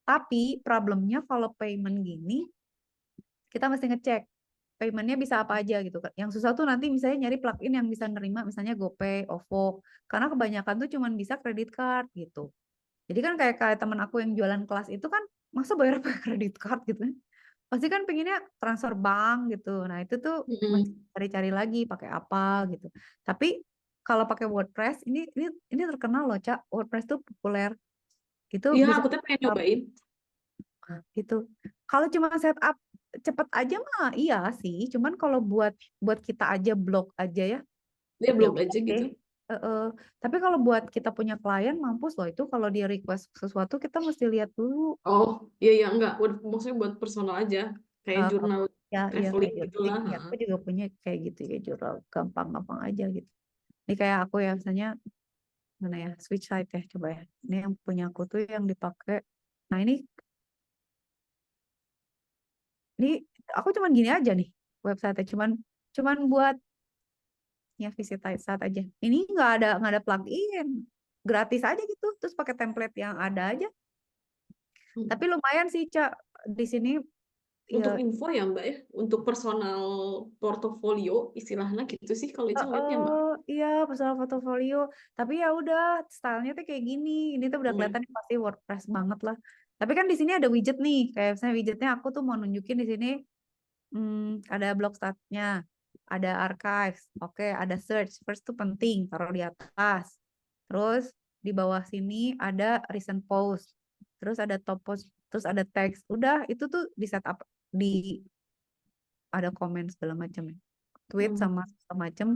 Tapi problemnya kalau payment gini, kita mesti ngecek paymentnya bisa apa aja gitu kan. Yang susah tuh nanti misalnya nyari plugin yang bisa nerima misalnya GoPay, OVO, karena kebanyakan tuh cuman bisa kredit card gitu. Jadi kan kayak teman aku yang jualan kelas itu kan masa bayar pakai kredit card gitu kan. Pasti kan pengennya transfer bank gitu. Nah, itu tuh mesti Mm-mm. cari-cari lagi pakai apa gitu. Tapi kalau pakai WordPress ini terkenal loh, Cak. WordPress tuh populer. Itu Iya, bisa aku tuh pengen setup nyobain. gitu. Kalau cuma setup cepet aja mah iya sih. Cuman kalau buat buat kita aja blog aja ya, Dia ya blog udah aja deh. gitu. Tapi kalau buat kita punya klien mampus loh, itu kalau dia request sesuatu kita mesti lihat dulu. Oh, iya, iya, enggak. Maksudnya buat personal aja. Kayak Kalau jurnal ya iya traveling kayak jurnalistik gitulah. ya, aku juga punya kayak gitu ya, jurnal gampang-gampang aja gitu. Ini kayak aku ya misalnya mana ya, switch site ya, coba ya. Ini yang punya aku tuh yang dipakai Nah ini aku cuman gini aja nih website cuman cuman buat ya visit saat aja. Ini nggak ada plugin, gratis aja gitu. Terus pakai template yang ada aja. Tapi Hmm. lumayan sih Cak di sini Untuk ya. info ya Mbak ya, untuk personal portofolio istilahnya gitu sih kalau Ica ngeliatnya Mbak. Iya personal portfolio. Tapi ya udah stylenya tuh kayak gini. Ini tuh udah Hmm. kelihatan pasti WordPress banget lah. Tapi kan di sini ada widget nih. Kayak misalnya widgetnya aku tuh mau nunjukin di sini ada blog startnya, ada archives, oke, ada search. First tuh penting, taruh di atas. Terus di bawah sini ada recent post. Terus ada top post, terus ada teks. Udah itu tuh di setup di ada komen segala macam ya. Tweet Hmm. sama segala macam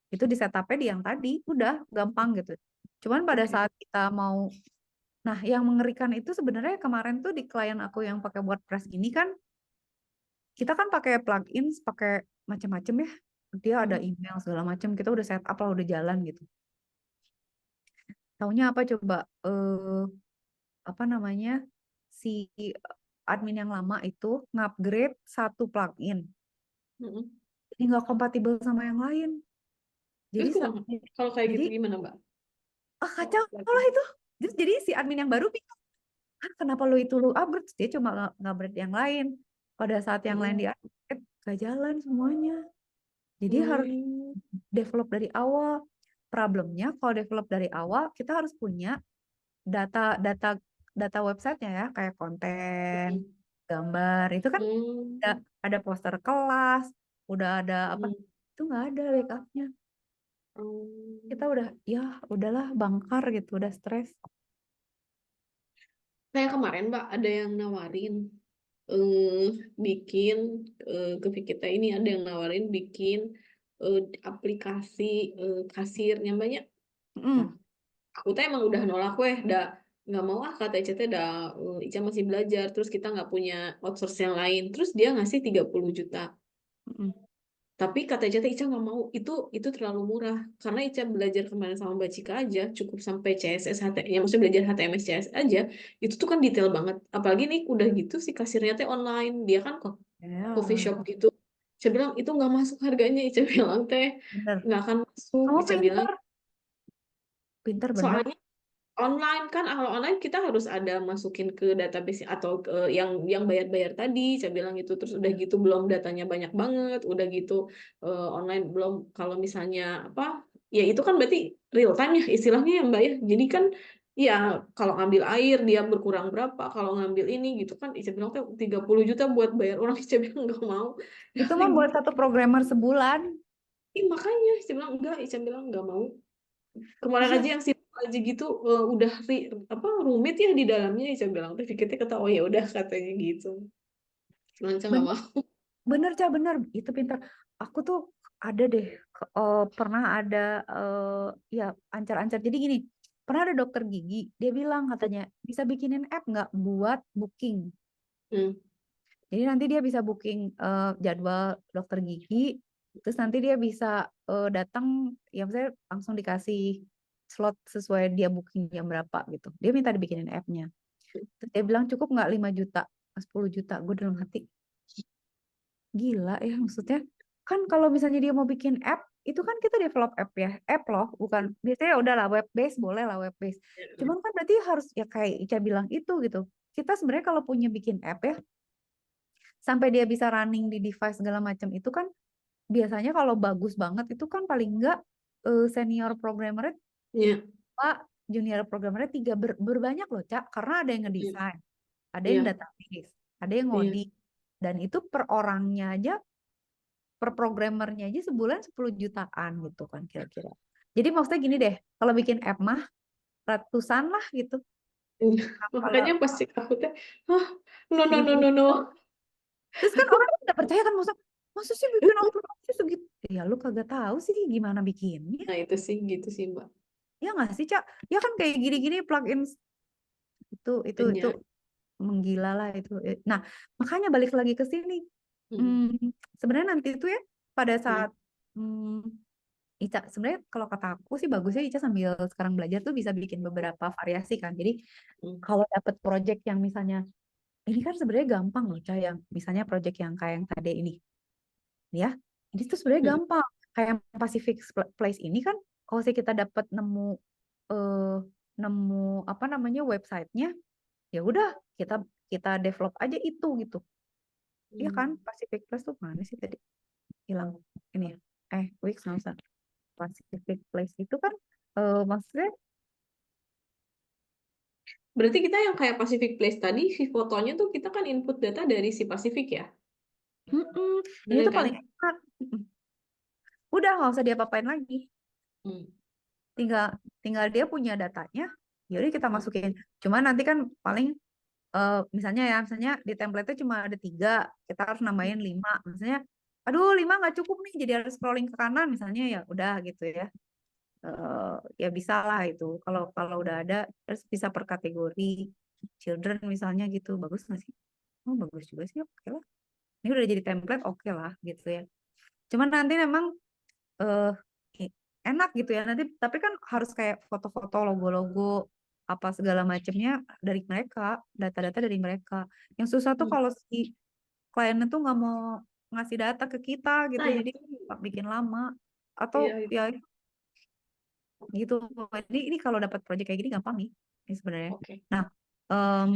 itu di setupnya di yang tadi udah gampang gitu. Cuman pada Oke. saat kita mau, nah yang mengerikan itu sebenarnya kemarin tuh di klien aku yang pakai WordPress ini kan kita kan pakai plugin, pakai macam-macam ya. Dia ada Hmm. email segala macam, kita udah set up lah, udah jalan gitu. Taunya apa coba? Apa namanya? Si admin yang lama itu ngupgrade satu plugin. Hmm. Jadi nggak kompatibel sama yang lain. Jadi Terus gimana? Kalau kayak jadi gitu gimana Mbak? kacau lah itu. Jadi si admin yang baru bingung, "Ah, kenapa lu itu lu upgrade?" Terus dia cuma ngupgrade yang lain. Pada saat yang lain Hmm. di upgrade, gak jalan semuanya. Jadi harus Hmm. develop dari awal. Problemnya kalau develop dari awal kita harus punya data data data websitenya ya, kayak konten, Hmm. gambar. Itu kan Hmm. ada, ada poster kelas, udah ada apa? Hmm. Itu nggak ada backupnya. Kita Hmm. udah ya udahlah bangkar gitu, udah stres. Kayak kemarin Mbak ada yang nawarin eh bikin ke kita ini ada yang nawarin bikin eh, aplikasi kasirnya banyak. Nah, Mm, aku tuh emang udah nolak weh, dah nggak mau ah kata Ica teh dah Ica masih belajar, terus kita nggak punya outsource yang lain, terus dia ngasih 30 juta. mm, Tapi kata Ica teh Ica nggak mau, itu terlalu murah. Karena Ica belajar kemarin sama Mbak Cika aja, cukup sampai CSS, HTML, ya maksudnya belajar HTML, CSS aja, itu tuh kan detail banget. Apalagi nih udah gitu sih kasirnya teh online, dia kan kok coffee ya, shop gitu. Ica bilang itu nggak masuk harganya, Ica bilang teh bener. nggak akan masuk, Kamu Ica bilang. pinter, pinter bener. Soalnya online kan, kalau online kita harus ada masukin ke database atau ke yang bayar-bayar tadi, saya bilang gitu. Terus udah gitu belum datanya banyak banget, udah gitu online belum kalau misalnya apa ya itu kan berarti real time ya istilahnya ya Mbak ya. Jadi kan ya kalau ngambil air dia berkurang berapa, kalau ngambil ini gitu kan saya bilang tuh 30 juta buat bayar orang saya bilang nggak mau. Itu mah buat satu programmer sebulan. Ih, makanya saya bilang enggak, saya bilang nggak mau. Kemarin Iya, aja yang simpel aja gitu udah apa rumit ya di dalamnya saya bilang tapi kita kata oh ya udah katanya gitu cuman saya nggak ben- mau. bener Ca, bener. Itu pinter. Aku tuh ada deh, pernah ada ya ancar-ancar. Jadi gini, pernah ada dokter gigi, dia bilang katanya bisa bikinin app nggak buat booking. Hmm. Jadi nanti dia bisa booking jadwal dokter gigi, terus nanti dia bisa datang, ya misalnya langsung dikasih slot sesuai dia booking jam berapa gitu. Dia minta dibikinin app-nya. Terus dia bilang cukup nggak 5 juta, 10 juta. Gue dalam hati, gila ya maksudnya. Kan kalau misalnya dia mau bikin app, itu kan kita develop app ya. App loh, bukan. Biasanya udahlah web base, boleh lah web base. Cuman kan berarti harus ya kayak Ica bilang itu gitu. Kita sebenarnya kalau punya bikin app ya, sampai dia bisa running di device segala macam itu kan biasanya kalau bagus banget itu kan paling enggak senior programmernya Ya, Pak, junior programmernya tiga berbanyak loh Cak, karena ada yang ya, ngedesain, ada yang ya, database, ada yang ya. ngoding, dan itu per orangnya aja, per programmernya aja sebulan 10 jutaan gitu kan kira-kira. Jadi maksudnya gini deh, kalau bikin app mah ratusan lah gitu. Iya. Nah, kalau Makanya pasti aku teh ah no no no segitu, no no. terus kan orang udah percaya kan, masa sih bikin aplikasi segitu? Ya lu kagak tahu sih gimana bikinnya. Nah itu sih gitu sih Mbak. Ya nggak sih, Cak? Ya kan kayak gini-gini plugin itu Banyak. menggila lah itu. Nah, makanya balik lagi ke sini. Hmm. Hmm, sebenarnya nanti itu ya pada Hmm. saat hmm, Ica sebenarnya kalau kata aku sih bagusnya Ica sambil sekarang belajar tuh bisa bikin beberapa variasi kan. Jadi Hmm. kalau dapet project yang misalnya ini kan sebenarnya gampang loh, Ca, yang misalnya project yang kayak yang tadi ini, ya. Ini tuh sebenarnya Hmm. gampang. Kayak yang Pacific Place ini kan, kalau sih kita dapat eh, nemu apa namanya websitenya, ya udah kita kita develop aja itu gitu. Iya kan, Hmm. Pacific Place tuh mana sih tadi? Hilang ini ya. Wix nggak usah. Pacific Place itu kan maksudnya Berarti kita yang kayak Pacific Place tadi, si fotonya tuh kita kan input data dari si Pacific ya? ini Bener tuh paling kan? enak. Udah nggak usah diapa-apain lagi. Hmm. Tinggal tinggal dia punya datanya. Jadi kita Hmm. masukin. Cuma nanti kan paling misalnya di template cuma ada 3, kita harus nambahin 5. Misalnya, aduh 5 nggak cukup nih, jadi harus scrolling ke kanan misalnya ya udah gitu ya. Ya bisa lah itu. Kalau kalau udah ada, terus bisa per kategori children misalnya gitu, bagus nggak sih? Oh bagus juga sih, oke lah. Ini udah jadi template, oke lah gitu ya. Cuman nanti memang eh enak gitu ya nanti, tapi kan harus kayak foto-foto logo-logo apa segala macamnya dari mereka, data-data dari mereka. Yang susah tuh Hmm. kalau si kliennya tuh nggak mau ngasih data ke kita gitu, Nah, jadi itu. bikin lama atau Iya, itu. ya gitu. Ini kalau dapat project kayak gini gampang nih ini sebenarnya. Oke. Nah, em,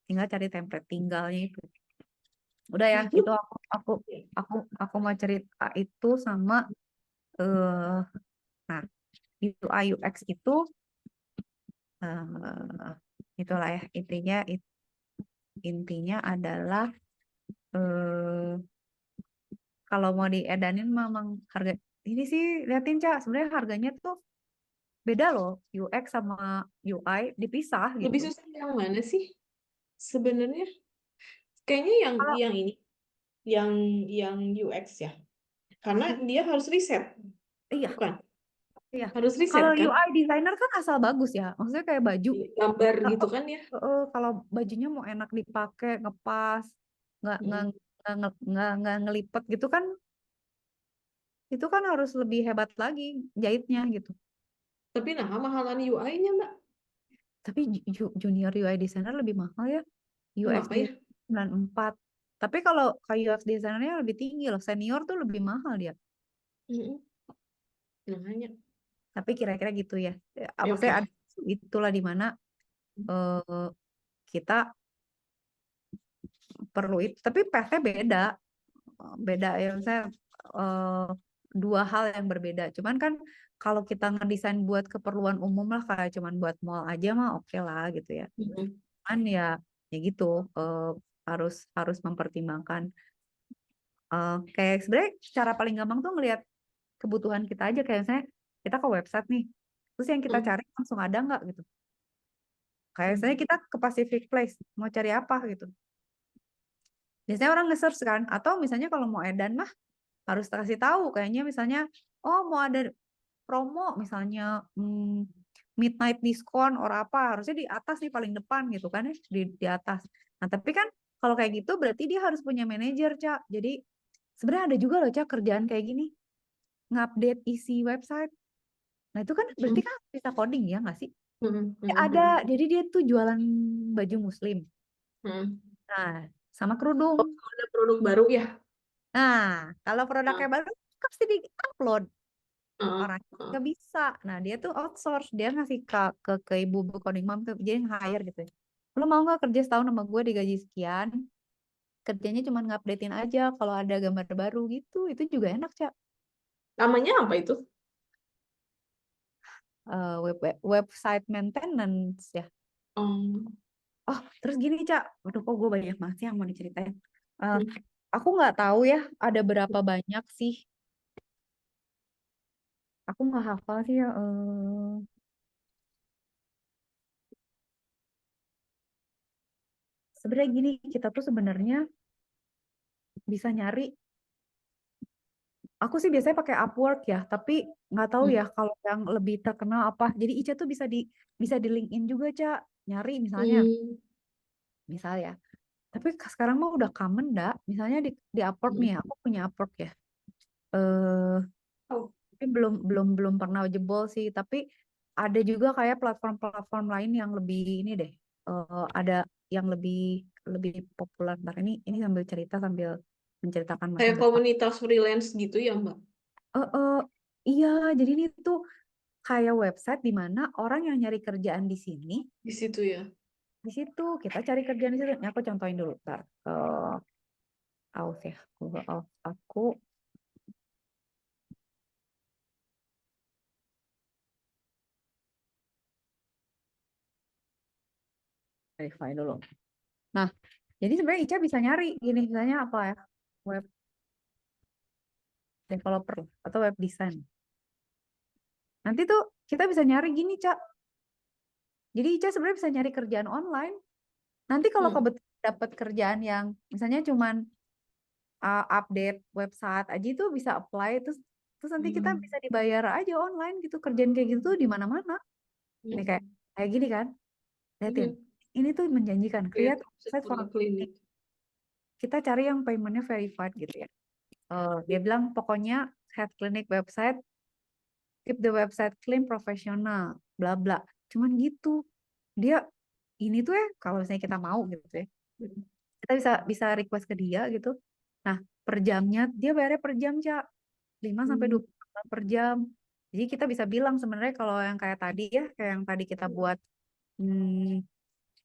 tinggal cari template tinggalnya itu. Udah ya, itu aku mau cerita itu sama eh nah UI UX itu eh itulah ya intinya intinya adalah eh kalau mau diedanin memang harga ini sih liatin Cak sebenarnya harganya tuh beda loh, UX sama UI dipisah Lebih gitu. susah yang mana sih sebenarnya? Kayaknya Kalau yang ini, yang yang UX ya. Karena dia harus riset, iya bukan? iya Harus riset kalau kan? UI designer kan asal bagus ya, maksudnya kayak baju Gambar eh, gitu kan ya? kalau bajunya mau enak dipakai ngepas nggak nggak Mm. nggak ngelipet gitu kan, itu kan harus lebih hebat lagi jahitnya gitu. Tapi nah, mahalan UI-nya, Mbak. Tapi junior UI designer lebih mahal ya. UX Kenapa di ya? 94. Tapi kalau kayak UX designernya lebih tinggi loh. Senior tuh lebih mahal dia. Mm-mm. Namanya. Tapi kira-kira gitu ya. Ya, Maksudnya oke. itulah di mana eh, kita perlu itu. Tapi path-nya beda. Beda ya. Misalnya eh, dua hal yang berbeda. Cuman kan kalau kita ngedesain buat keperluan umum lah kayak cuman buat mall aja mah oke lah gitu ya. Mm-mm. Cuman ya gitu harus harus mempertimbangkan kayak sebenarnya cara paling gampang tuh ngelihat kebutuhan kita aja kayak misalnya kita ke website nih terus yang kita Mm. cari langsung ada nggak gitu, kayak misalnya Mm. kita ke Pacific Place mau cari apa gitu biasanya orang nge-search kan, atau misalnya kalau mau edan mah harus kasih tahu kayaknya misalnya oh mau ada promo misalnya midnight diskon or apa harusnya di atas nih paling depan gitu kan ya di atas. Nah tapi kan kalau kayak gitu berarti dia harus punya manajer Cak, jadi sebenarnya ada juga loh Cak kerjaan kayak gini, ngupdate isi website. Nah itu kan berarti Mm. kan bisa coding ya nggak sih? Mm. Ya ada, Mm. jadi dia tuh jualan baju muslim. Mm. Nah, sama kerudung. Oh, ada produk baru ya? Nah, kalau Ah, produknya baru kan pasti di-upload. ah, Orang ah. nggak bisa. Nah, dia tuh outsource. Dia ngasih ke ibu-ibu coding mom tuh. Jadi hire gitu ya. Lo mau nggak kerja setahun sama gue digaji sekian? Kerjanya cuma ngupdatein aja kalau ada gambar baru gitu. Itu juga enak, Cak. Namanya apa itu? Website maintenance ya. Um, Oh, terus gini, Cak. Waduh, kok gue banyak banget sih yang mau diceritain. Eh, mm. aku nggak tahu ya, ada berapa banyak sih. Aku nggak hafal sih ya. Sebenarnya gini, kita tuh sebenarnya bisa nyari. Aku sih biasanya pakai Upwork ya, tapi nggak tahu ya Mm. kalau yang lebih terkenal apa. Jadi Ica tuh bisa di LinkedIn juga, Cak. Nyari misalnya, Mm. misal ya. Tapi sekarang mah udah common dah. Misalnya di Upwork nih, Mm. ya, aku punya Upwork ya. Eh, Oh. tapi belum pernah jebol sih. Tapi ada juga kayak platform-platform lain yang lebih ini deh. Ada yang lebih populer. Ntar ini sambil cerita sambil menceritakan masa Kayak depan. komunitas freelance gitu ya, Mbak? Eh, eh, iya, jadi ini tuh kayak website di mana orang yang nyari kerjaan di sini, Di situ ya. di situ kita cari kerjaan di situ. Ini aku contohin dulu, ntar. Aus ya, Google Aus. Aku verify dulu. Nah, jadi sebenarnya Ica bisa nyari gini, misalnya apa ya, web developer atau web design. Nanti tuh kita bisa nyari gini, Cak. Jadi Ica sebenarnya bisa nyari kerjaan online. Nanti kalau Hmm. kebetulan dapat kerjaan yang misalnya cuman update website aja itu bisa apply terus terus nanti kita Hmm. bisa dibayar aja online gitu. Kerjaan kayak gitu tuh di mana-mana. Ini kayak Hmm. kayak gini kan. Liatin. Hmm. Ini tuh menjanjikan. Kayak Create website website for klinik. kita cari yang paymentnya verified gitu ya. Dia bilang pokoknya head clinic website, keep the website clean, profesional, bla bla. Cuman gitu. Dia ini tuh ya kalau misalnya kita mau gitu ya. Hmm. Kita bisa bisa request ke dia gitu. Nah, per jamnya dia bayarnya per jam, Cak. 5 sampai Hmm. 20 per jam. Jadi kita bisa bilang sebenarnya kalau yang kayak tadi ya, kayak yang tadi kita buat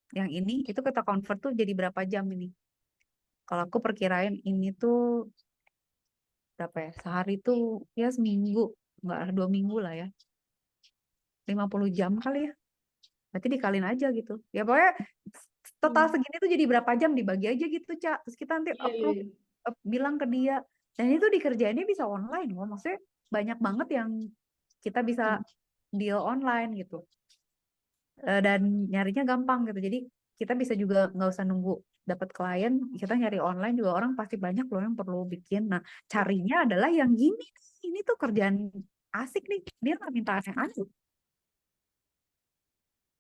yang ini itu kita convert tuh jadi berapa jam ini. Kalau aku perkirain ini tuh berapa ya? Sehari tuh ya seminggu, enggak 2 minggu lah ya. 50 jam kali ya. Berarti dikaliin aja gitu. Ya pokoknya total Hmm. segini tuh jadi berapa jam dibagi aja gitu, Cak. Terus kita nanti Iya, iya, approve, iya. bilang ke dia. Dan itu dikerjainnya bisa online loh. Maksudnya banyak banget yang kita bisa Hmm. deal online gitu. Dan nyarinya gampang gitu. Jadi kita bisa juga nggak usah nunggu dapat klien, kita nyari online juga orang pasti banyak loh yang perlu bikin. Nah, carinya adalah yang gini. Ini tuh kerjaan asik nih. Dia nggak minta yang aneh.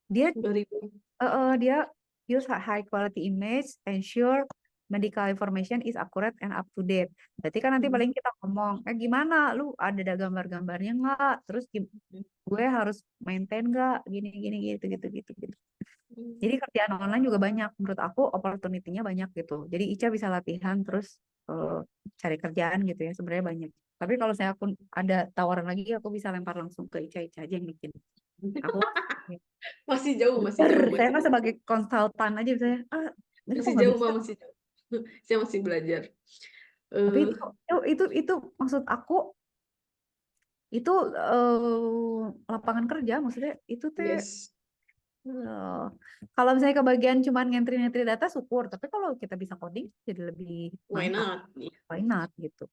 Dia Dari dia use high quality image, ensure medical information is accurate and up to date. Berarti kan nanti Hmm. paling kita ngomong, gimana lu ada gambar-gambarnya nggak? Terus gue harus maintain nggak? Gini gini gitu gitu gitu gitu. Jadi Hmm. kerjaan online juga banyak. Menurut aku opportunity-nya banyak gitu. Jadi Ica bisa latihan terus cari kerjaan gitu ya. Sebenarnya banyak. Tapi kalau saya aku ada tawaran lagi, aku bisa lempar langsung ke Ica aja yang bikin. Aku Masih jauh, masih bener, jauh, saya masih mah jauh. sebagai konsultan aja misalnya, ini kok Masih nggak jauh, bisa. Mbak, masih jauh. Saya masih belajar. Tapi Eh, itu maksud aku itu lapangan kerja maksudnya itu teh yes. eh, kalau misalnya kebagian cuman ngentri-ngentri data syukur, tapi kalau kita bisa coding jadi lebih Why mantap. not? Iya. Why not gitu.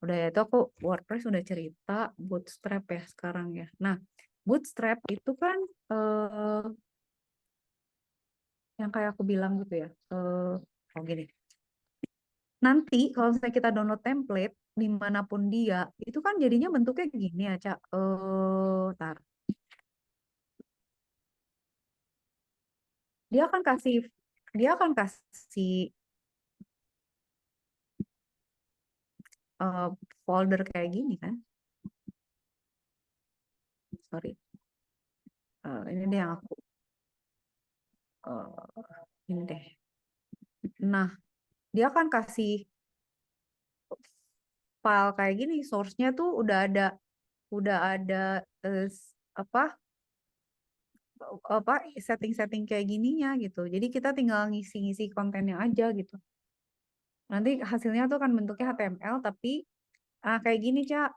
Udah ya itu aku WordPress udah cerita, Bootstrap ya sekarang ya. Nah, Bootstrap itu kan yang kayak aku bilang gitu ya. Oh gini. Nanti kalau misalnya kita download template dimanapun dia, itu kan jadinya bentuknya gini ya, Cak. Tar. Dia akan kasih dia akan kasih eh, folder kayak gini kan. Sorry. Ini deh yang aku ini deh. Nah, dia akan kasih file kayak gini, source-nya tuh udah ada eh, apa apa setting-setting kayak gininya gitu. Jadi kita tinggal ngisi-ngisi kontennya aja gitu. Nanti hasilnya tuh kan bentuknya HTML tapi kayak gini, Cak.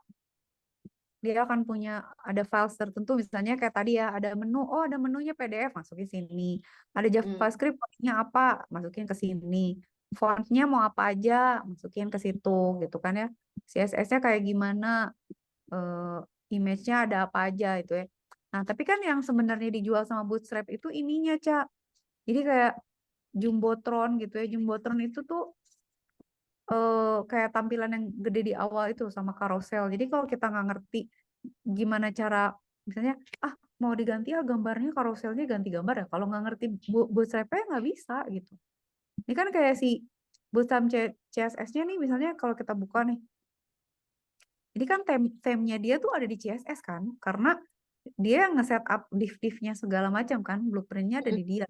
Dia akan punya ada files tertentu misalnya kayak tadi ya, ada menu, oh ada menunya PDF masukin sini. Ada Hmm. JavaScript kodenya apa, masukin ke sini. Fontnya mau apa aja, masukin ke situ gitu kan ya. CSS-nya kayak gimana, eh, image-nya ada apa aja itu ya. Nah, tapi kan yang sebenarnya dijual sama Bootstrap itu ininya, Cak. Jadi kayak Jumbotron gitu ya. Jumbotron itu tuh kayak tampilan yang gede di awal itu sama carousel. Jadi kalau kita nggak ngerti gimana cara, misalnya, mau diganti ya gambarnya carouselnya ganti gambar ya. Kalau nggak ngerti bootstrap-nya nggak bisa gitu. Ini kan kayak si bootstrap CSS-nya nih, misalnya kalau kita buka nih, Jadi kan theme-nya dia tuh ada di CSS kan, karena dia nge-set up div-divnya segala macam kan, blueprintnya ada Mm, di dia.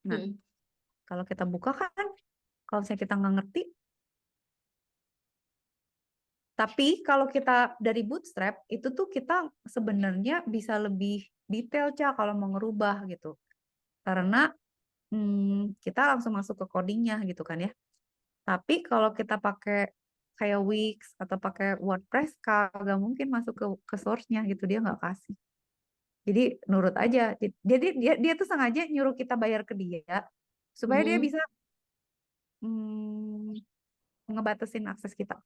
Nah, mm, kalau kita buka kan, kalau misalnya kita nggak ngerti, tapi kalau kita dari Bootstrap itu tuh kita sebenarnya bisa lebih detail Cak kalau mau ngerubah gitu. Karena kita langsung masuk ke codingnya gitu kan ya. Tapi kalau kita pakai kayak Wix atau pakai WordPress kagak mungkin masuk ke source-nya gitu, dia nggak kasih. Jadi nurut aja. Jadi dia tuh sengaja nyuruh kita bayar ke dia supaya dia mm, bisa hmm, ngebatasin akses kita.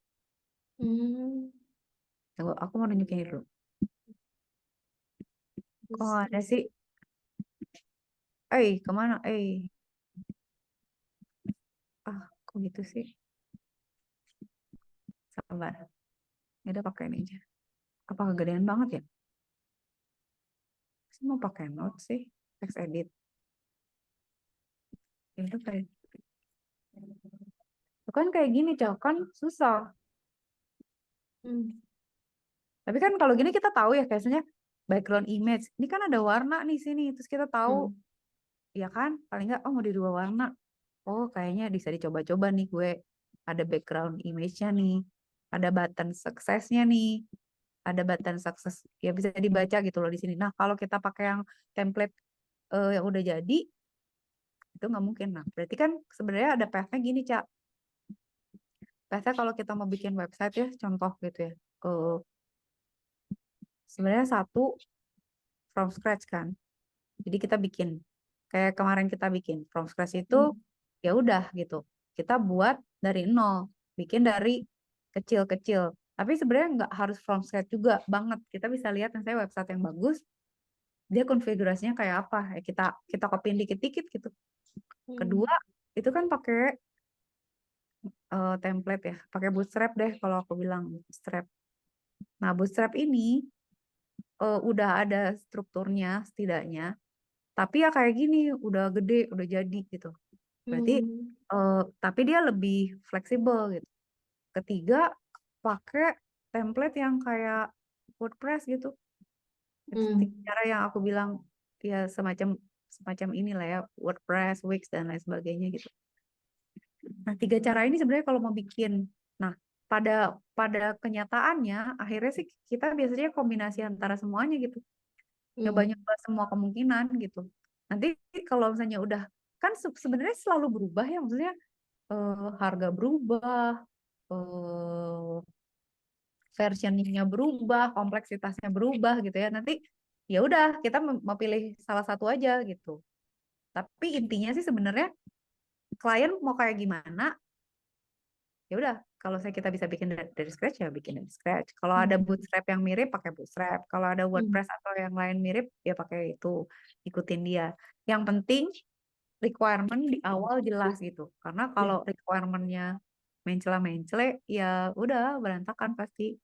mm. Tunggu, aku mau nunjukin dulu. Kok nggak ada Terus, sih? Kemana? Kok gitu sih? Sabar. Ya udah pakai ini aja. Apa kegedean banget ya? Saya mau pakai note sih. Text edit. Ya udah kayak. Tuh kan kayak gini, Cok. Kan susah. mm, Tapi kan kalau gini kita tahu ya, kayaknya background image. Ini kan ada warna nih sini. Terus kita tahu, mm, ya kan? Paling nggak, oh mau di dua warna. Oh, kayaknya bisa dicoba-coba nih gue. Ada background image-nya nih. Ada button success-nya nih. Ada button success. Ya bisa dibaca gitu loh di sini. Nah, kalau kita pakai yang template yang udah jadi, itu nggak mungkin. Nah, berarti kan sebenarnya ada path-nya gini, Cak. Path-nya kalau kita mau bikin website ya, contoh gitu ya. Sebenarnya satu from scratch kan. Jadi kita bikin kayak kemarin kita bikin from scratch itu mm, ya udah gitu. Kita buat dari nol, bikin dari kecil-kecil. Tapi sebenarnya nggak harus from scratch juga banget. Kita bisa lihat misalnya website yang bagus, dia konfigurasinya kayak apa. Ya kita kita copy dikit-dikit gitu. Kedua, mm, itu kan pakai template ya, pakai Bootstrap deh kalau aku bilang Bootstrap. Nah, Bootstrap ini udah ada strukturnya setidaknya, tapi ya kayak gini, udah gede, udah jadi gitu. Berarti, mm, tapi dia lebih fleksibel gitu. Ketiga, pakai template yang kayak WordPress gitu. Itu tiga mm, cara yang aku bilang ya semacam semacam inilah ya, WordPress, Wix dan lain sebagainya gitu. Nah, tiga cara ini sebenarnya kalau mau bikin, nah pada pada kenyataannya akhirnya sih kita biasanya kombinasi antara semuanya gitu, mm, nyoba-nyoba semua kemungkinan gitu. Nanti kalau misalnya udah kan sebenarnya selalu berubah ya, maksudnya harga berubah, eh, versioningnya berubah, kompleksitasnya berubah gitu ya. Nanti ya udah kita mau pilih salah satu aja gitu. Tapi intinya sih sebenarnya klien mau kayak gimana, ya udah kalau saya kita bisa bikin dari scratch ya bikin dari scratch. Kalau ada mm, bootstrap yang mirip pakai bootstrap, kalau ada mm. WordPress atau yang lain mirip ya pakai itu, ikutin dia. Yang penting requirement di awal jelas gitu, karena Ya, kalau requirementnya mencela-mencele ya udah berantakan pasti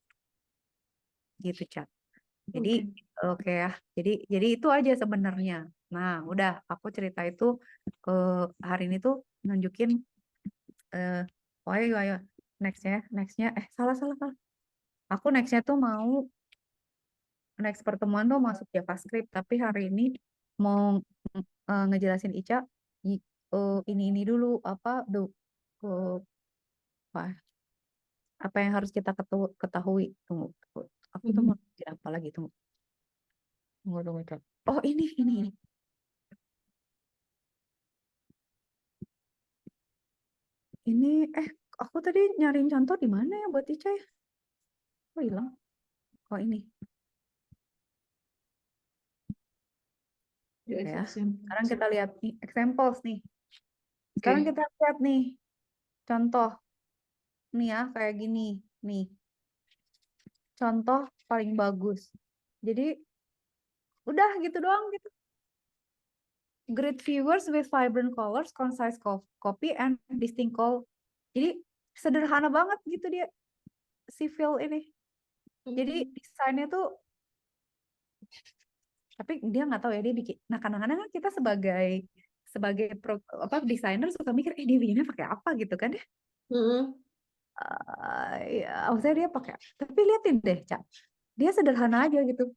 gitu Cak. Jadi oke. oke ya, jadi itu aja sebenarnya. Nah udah aku cerita itu ke hari ini tuh nunjukin eh ayo ayo nextnya salah salah salah. Aku nextnya tuh mau next pertemuan tuh masuk JavaScript, tapi hari ini mau ngejelasin Ica ini dulu apa eh, apa apa yang harus kita ketahui. Tunggu, tunggu. Aku tuh mau Mhm. bikin apa lagi, tunggu tunggu tunggu Ica. Oh ini ini aku tadi nyariin contoh di mana ya buat Ica ya, kok hilang. Oh ini. Oke ya, UX-nya. sekarang kita lihat nih examples nih. Sekarang Oke. kita lihat nih contoh nih ya kayak gini nih, contoh paling bagus. Jadi udah gitu doang gitu. Great viewers with vibrant colors, concise copy, and distinct call. Jadi sederhana banget gitu dia si Phil ini. Jadi Mhm. desainnya tuh, tapi dia nggak tahu ya dia bikin. Nah kadang-kadang kan kita sebagai sebagai desainer suka mikir, dia bikinnya pakai apa gitu kan ya. Mhm. ya, maksudnya dia pakai. Tapi liatin deh, Cak. Dia sederhana aja gitu.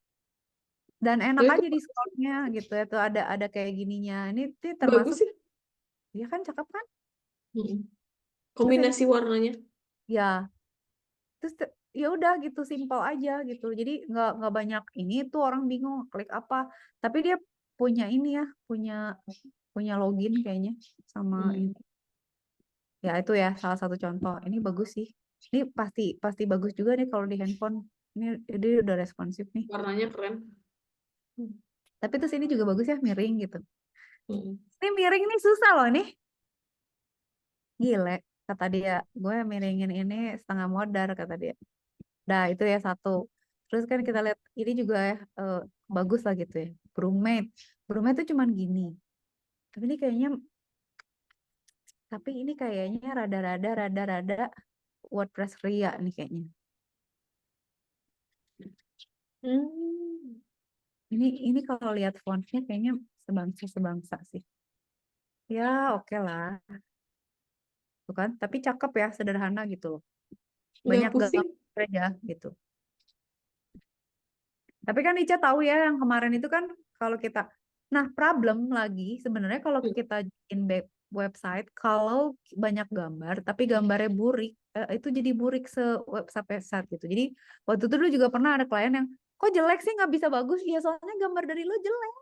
Dan enak Tapi itu aja di scrollnya gitu ya. Tuh ada kayak gininya. Ini bagus termasuk sih. dia kan cakep kan? Mm-mm. Terus ini Kombinasi warnanya. ya, terus ya udah gitu simpel aja gitu. Jadi nggak banyak ini tuh orang bingung klik apa. Tapi dia punya ini ya, punya punya login kayaknya sama Mm. ini. Ya itu ya salah satu contoh. Ini bagus sih. Ini pasti pasti bagus juga nih kalau di handphone. Ini dia udah responsif nih. Warnanya keren. Tapi terus ini juga bagus ya miring gitu. Mm. Ini miring nih susah loh nih. Gile kata dia. Gue miringin ini setengah modar kata dia. Nah itu ya satu. Terus kan kita lihat ini juga ya bagus lah gitu ya. Brewmate. Brewmate tuh cuman gini. Tapi ini kayaknya rada-rada WordPress Ria nih kayaknya. Hmm. Ini kalau lihat fontnya kayaknya sebangsa sih. Ya oke lah, tuh kan. Tapi cakep ya, sederhana gitu loh. Nggak Banyak gambar pusing. aja gitu. Tapi kan Ica tahu ya yang kemarin itu kan kalau kita, nah problem lagi sebenarnya kalau Mm. kita bikin website kalau banyak gambar tapi gambarnya burik, itu jadi burik website gitu. Jadi waktu itu dulu juga pernah ada klien yang kok jelek sih nggak bisa bagus, ya soalnya gambar dari lo jelek.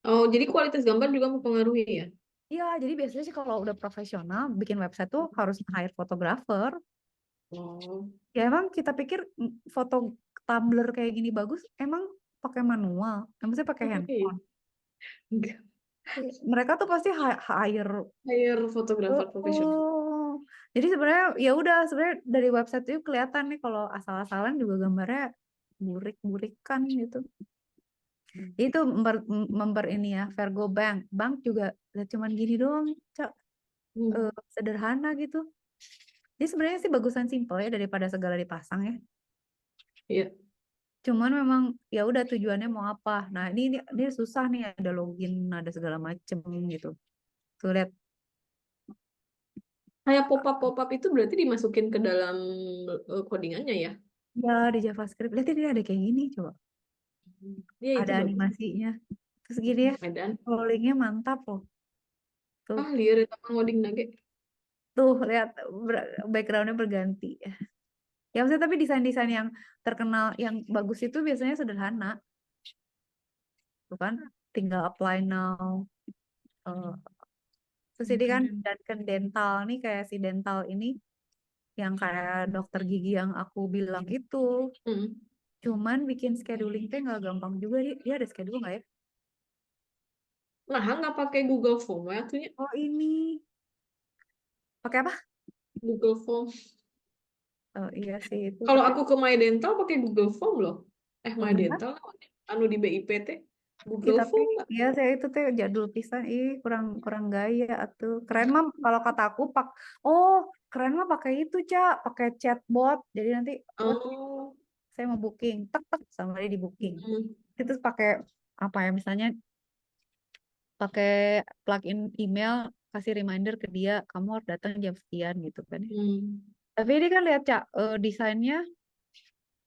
Oh, jadi kualitas gambar juga mempengaruhi ya? Iya, jadi biasanya sih kalau udah profesional bikin website tuh harus hire fotografer. Oh, Ya emang kita pikir foto Tumblr kayak gini bagus, emang pakai manual, emang saya pakai iya. handphone. Enggak. Mereka tuh pasti hire. Hire fotografer profesional. Oh, jadi sebenarnya ya udah sebenarnya dari website itu kelihatan nih kalau asal-asalan juga gambarnya burik-burikan gitu. Itu member ini ya, Vergo Bank juga cuman gini doang, Cak. Hmm. Sederhana gitu. Jadi sebenarnya sih bagusan simple ya daripada segala dipasang ya. Iya. Cuman memang ya udah tujuannya mau apa. Nah, ini susah nih ada login, ada segala macem gitu. Tuh lihat Kayak pop-up itu berarti dimasukin ke dalam codingannya ya? ya di JavaScript. Lihat ini ada kayak gini coba. Iya, itu Ada bagus. animasinya. Terus gini ya, Medan. scrollingnya mantap loh. Tuh, Ah, lihat sama ngoding nugget. tuh lihat backgroundnya berganti. Ya maksudnya tapi desain-desain yang terkenal, yang bagus itu biasanya sederhana, tuh kan? Tinggal apply now. Eh, terus ini kan Dunkin Dental nih kayak si Dental ini yang kayak dokter gigi yang aku bilang itu. Hmm. Cuman bikin scheduling teh nggak gampang juga. Dia ada schedule nggak ya? Nah, nggak pakai Google Form ya, tuh ya. Oh ini pakai apa? Google Form. Oh iya sih itu. Kalau Tapi aku ke My Dental pakai Google Form loh. oh My benar. Dental, anu di BIP Ih, Google tapi Form nggak? ya saya itu teh jadul pisan. Ih kurang kurang gaya atau keren mah kalau kata aku oh keren mah pakai itu Cak, pakai chatbot. Jadi nanti oh Oh. saya mau booking, tek tek sama dia di booking. Hmm. Itu pakai apa ya misalnya pakai plugin email kasih reminder ke dia kamu harus datang jam sekian gitu kan. Hmm. Tapi ini kan lihat Cak, desainnya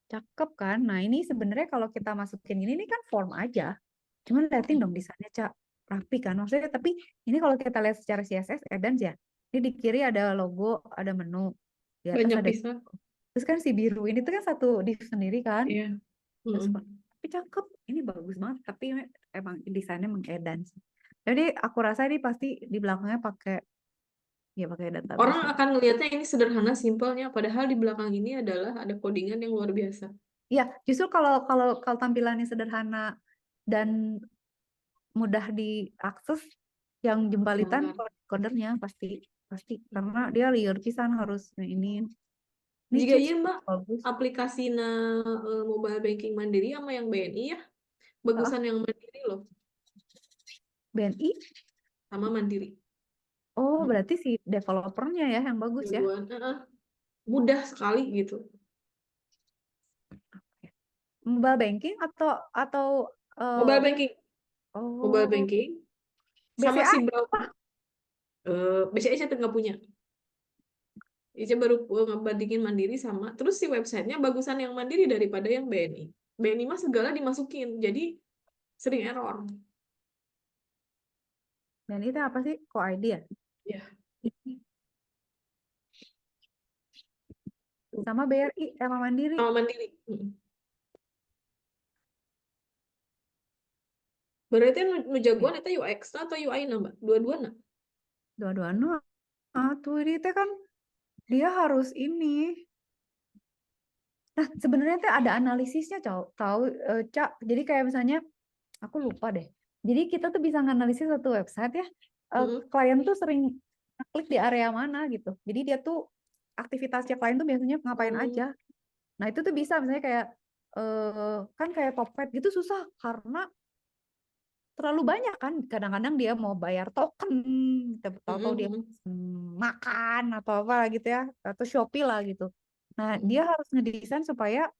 cakep kan. Nah ini sebenarnya kalau kita masukin ini kan form aja. Cuman liatin dong desainnya Cak, rapi kan. Maksudnya tapi ini kalau kita lihat secara CSS Advanced ya. Ini di kiri ada logo, ada menu, di atas Banyak ada. bisa. Terus kan si biru ini tuh kan satu div sendiri kan. Iya. Terus, Hmm. tapi cakep, ini bagus banget. Tapi emang desainnya mengadvance. Jadi aku rasa ini pasti di belakangnya pakai ya pakai Orang database lah. akan melihatnya ini sederhana, simpelnya, padahal di belakang ini adalah ada codingan yang luar biasa. Iya, justru kalau kalau kalau tampilannya sederhana dan mudah diakses, yang jembalitan Benar. codernya pasti pasti karena dia liar pisan harus ini Jika chips iya Mbak, bagus. aplikasi mobile banking Mandiri sama yang BNI ya, Ah, bagusan yang Mandiri loh, BNI. sama Mandiri. Oh, Hmm. berarti si developernya ya yang bagus ya. Jagoan, mudah sekali gitu. Mobile banking atau eh, Mobile banking, mobile oh banking, sama BCA si browser. apa? BCA saya nggak punya. Ica baru ngebandingin Mandiri sama, terus si websitenya bagusan yang Mandiri daripada yang BNI. BNI mah segala dimasukin, jadi sering error. Dan itu apa sih? Kok ID ya? Ya. Sama BRI, sama Mandiri. Sama Mandiri. Berarti nu Iya, jagoan itu UX atau UI na, Mbak? Dua-duanya. dua-duanya. Tuh ini teh kan dia harus ini. Nah, sebenarnya tuh ada analisisnya, tahu, Cak. Jadi kayak misalnya, aku lupa deh. Jadi kita tuh bisa nganalisis satu website ya. Mm-mm. Klien tuh sering klik di area mana gitu. Jadi dia tuh aktivitasnya klien tuh biasanya ngapain Hmm. aja. Nah itu tuh bisa misalnya kayak kan kayak Topet gitu susah karena terlalu banyak kan. Kadang-kadang dia mau bayar token, tahu-tahu dia Mm-mm. makan atau apa gitu ya, atau Shopee lah gitu. Nah dia Mm-mm. harus ngedesain supaya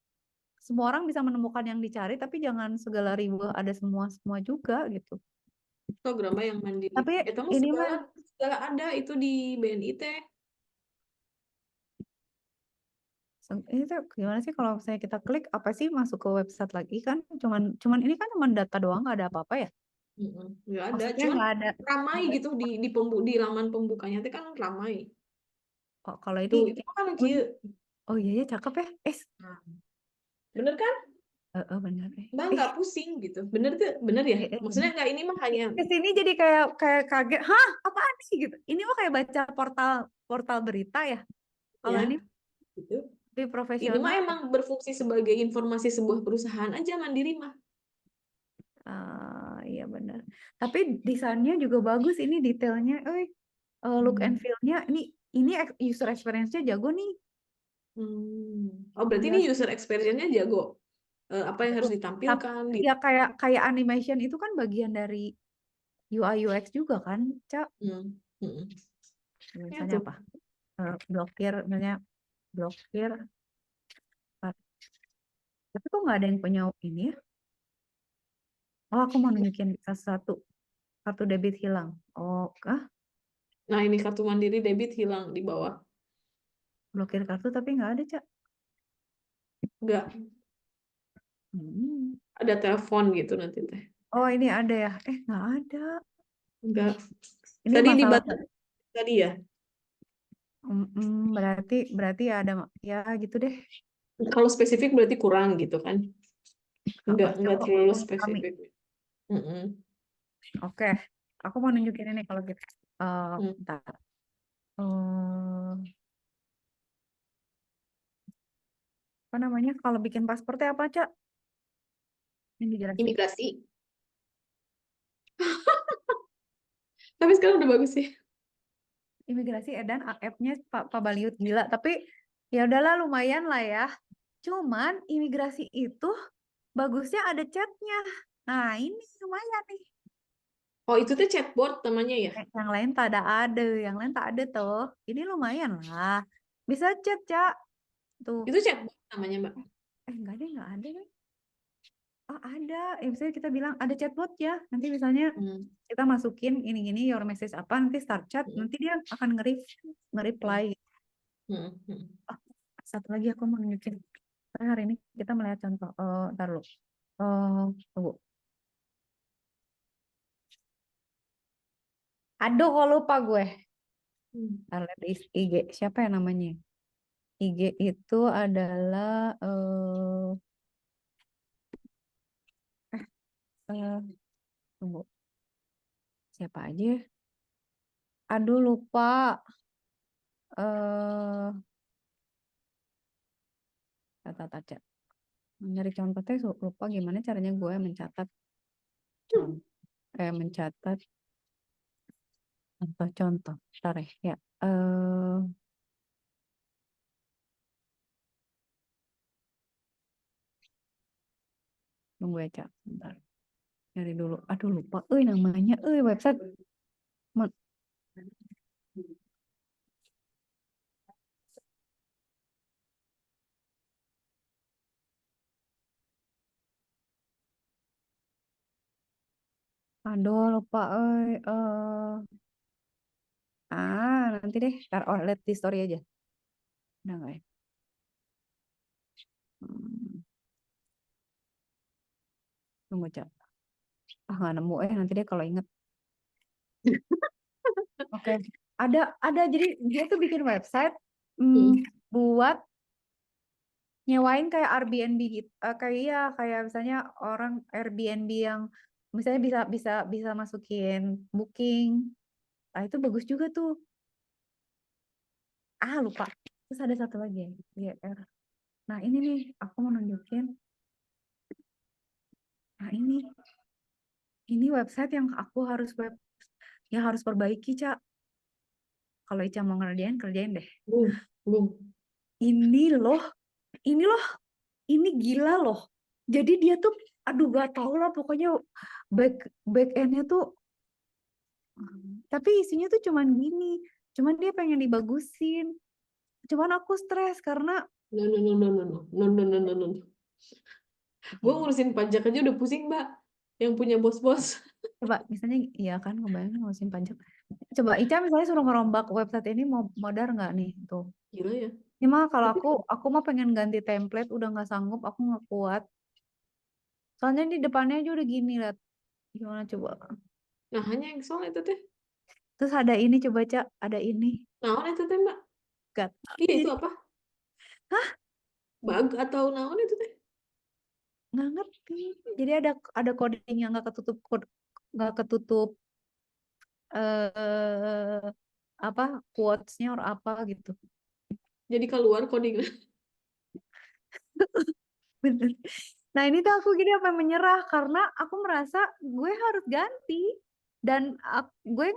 semua orang bisa menemukan yang dicari, tapi jangan segala ribu ada semua semua juga gitu. Programa yang Mandiri. Tapi Itu mah ini segala mah segala ada itu di BNI teh. ini tuh gimana sih kalau misalnya kita klik apa sih masuk ke website lagi kan? Cuman cuman ini kan cuma data doang nggak ada apa-apa ya? Mm-mm. Nggak ada, Maksudnya cuman nggak ada. ramai Nggak ada- gitu di laman pembukanya teh kan ramai. Oh, kalau ini Tuh, itu kan oh, kieu. oh iya ya cakep ya. Nah, bener kan? Benar Mbak nggak pusing gitu. Bener tuh, bener ya. Maksudnya bener. nggak ini mah hanya Kesini jadi kayak kayak kaget. Hah, apaan sih gitu? Ini mah kayak baca portal portal berita ya. Kalau ya ini gitu. lebih Ini mah profesional ya. emang berfungsi sebagai informasi sebuah perusahaan aja Mandiri mah. Iya benar. Tapi desainnya juga bagus ini detailnya. Look and Hmm. feel-nya ini user experience-nya jago nih. Oh, berarti ini Jelas. user experience-nya jago. Apa yang harus Tapi ditampilkan di ya kayak kayak animation itu kan bagian dari UI UX juga kan, Cak. Hmm. Hmm. Ya Misalnya tuh. apa? Blokir, misalnya blokir. Tapi kok nggak ada yang punya ini ya? Oh, aku mau nunjukin sesuatu. Kartu debit hilang. Oh, Nah, ini kartu Mandiri debit hilang di bawah. blokir kartu tapi nggak ada, Cak. Enggak, Hmm. ada telepon gitu nanti teh. Oh, ini ada ya? Nggak ada. Enggak. Ini Tadi masalah. dibantu tadi ya. Berarti berarti ada ya gitu deh. Kalau spesifik berarti kurang gitu kan. Enggak Coba terlalu kami. spesifik. Mm-mm. Oke, aku mau nunjukin ini kalau gitu. Hmm. Bentar. Eh, apa namanya? Kalau bikin pasportnya apa, Cak? Yang dijelasin. Imigrasi. Tapi sekarang udah bagus sih. Imigrasi Edan app-nya Pak Baliut gila, tapi ya udahlah lumayan lah ya. Cuman imigrasi itu bagusnya ada chatnya. Nah, ini lumayan nih. Oh, itu tuh chatbot namanya ya. Yang lain tak ada, yang lain tak ada tuh. Ini lumayan lah. Bisa chat, Cak. Tuh. Itu chatbot namanya, Mbak. Enggak deh, enggak ada deh. Oh, ada. Misalnya kita bilang ada chatbot ya. Nanti misalnya Hmm. kita masukin ini your message apa, nanti start chat, Hmm. nanti dia akan nge-reply. Hmm. Hmm. Oh, satu lagi aku mau nunjukin. Karena hari ini kita melihat contoh. Ntar lu. Tunggu. Aduh, kok lupa gue. Hmm. Ntar lihat di IG. Siapa ya namanya? IG itu adalah eh, tunggu. Siapa aja ya? Aduh, lupa. Eh, Tata nyari contohnya lupa gimana caranya gue mencatat contoh, mencatat contoh-contoh. Ntar ya. Tunggu ya, Cak. Bentar. Nyari dulu. Aduh, lupa. Namanya. Website. Ma- Aduh, lupa. Nanti deh. Ntar, lihat di story aja. Udah nggak ya? Hmm, tunggu Cak. Nggak nemu nanti deh kalau inget. Oke. Ada jadi dia tuh bikin website Hmm. buat nyewain kayak Airbnb gitu. Kayak ya kayak misalnya orang Airbnb yang misalnya bisa bisa bisa masukin booking. Ah itu bagus juga tuh. Lupa. Terus ada satu lagi ya, GR. Nah, ini nih aku mau nunjukin. Nah, ini website yang aku harus yang harus perbaiki, Cak. Kalau Ica mau ngerjain, kerjain deh. Boom, boom. Ini loh, ini loh, ini gila loh. Jadi dia tuh, aduh gak tau lah pokoknya back endnya tuh, tapi isinya tuh cuman gini. Cuman dia pengen dibagusin. Cuman aku stres karena No, no, no, no, no, no, no, no, no, no, no. Gue ngurusin pajak aja udah pusing, Mbak. Yang punya bos-bos. coba misalnya iya kan kebayang ngurusin pajak. Coba Ica misalnya suruh ngerombak website ini mau modar nggak nih tuh? Gila ya. Ini mah kalau Tapi, aku mah pengen ganti template udah nggak sanggup aku nggak kuat. Soalnya di depannya aja udah gini lihat. Gimana coba? nah hanya yang soal itu teh. Terus ada ini coba Cak, ada ini. Naon itu teh, Mbak? Gak. Iya, itu Jadi apa? hah Bug atau naon itu teh? nggak ngerti. Jadi ada coding yang nggak ketutup nggak ketutup eh apa quotes-nya or apa gitu. Jadi keluar coding. Bener. Nah ini tuh aku gini apa menyerah karena aku merasa gue harus ganti dan gue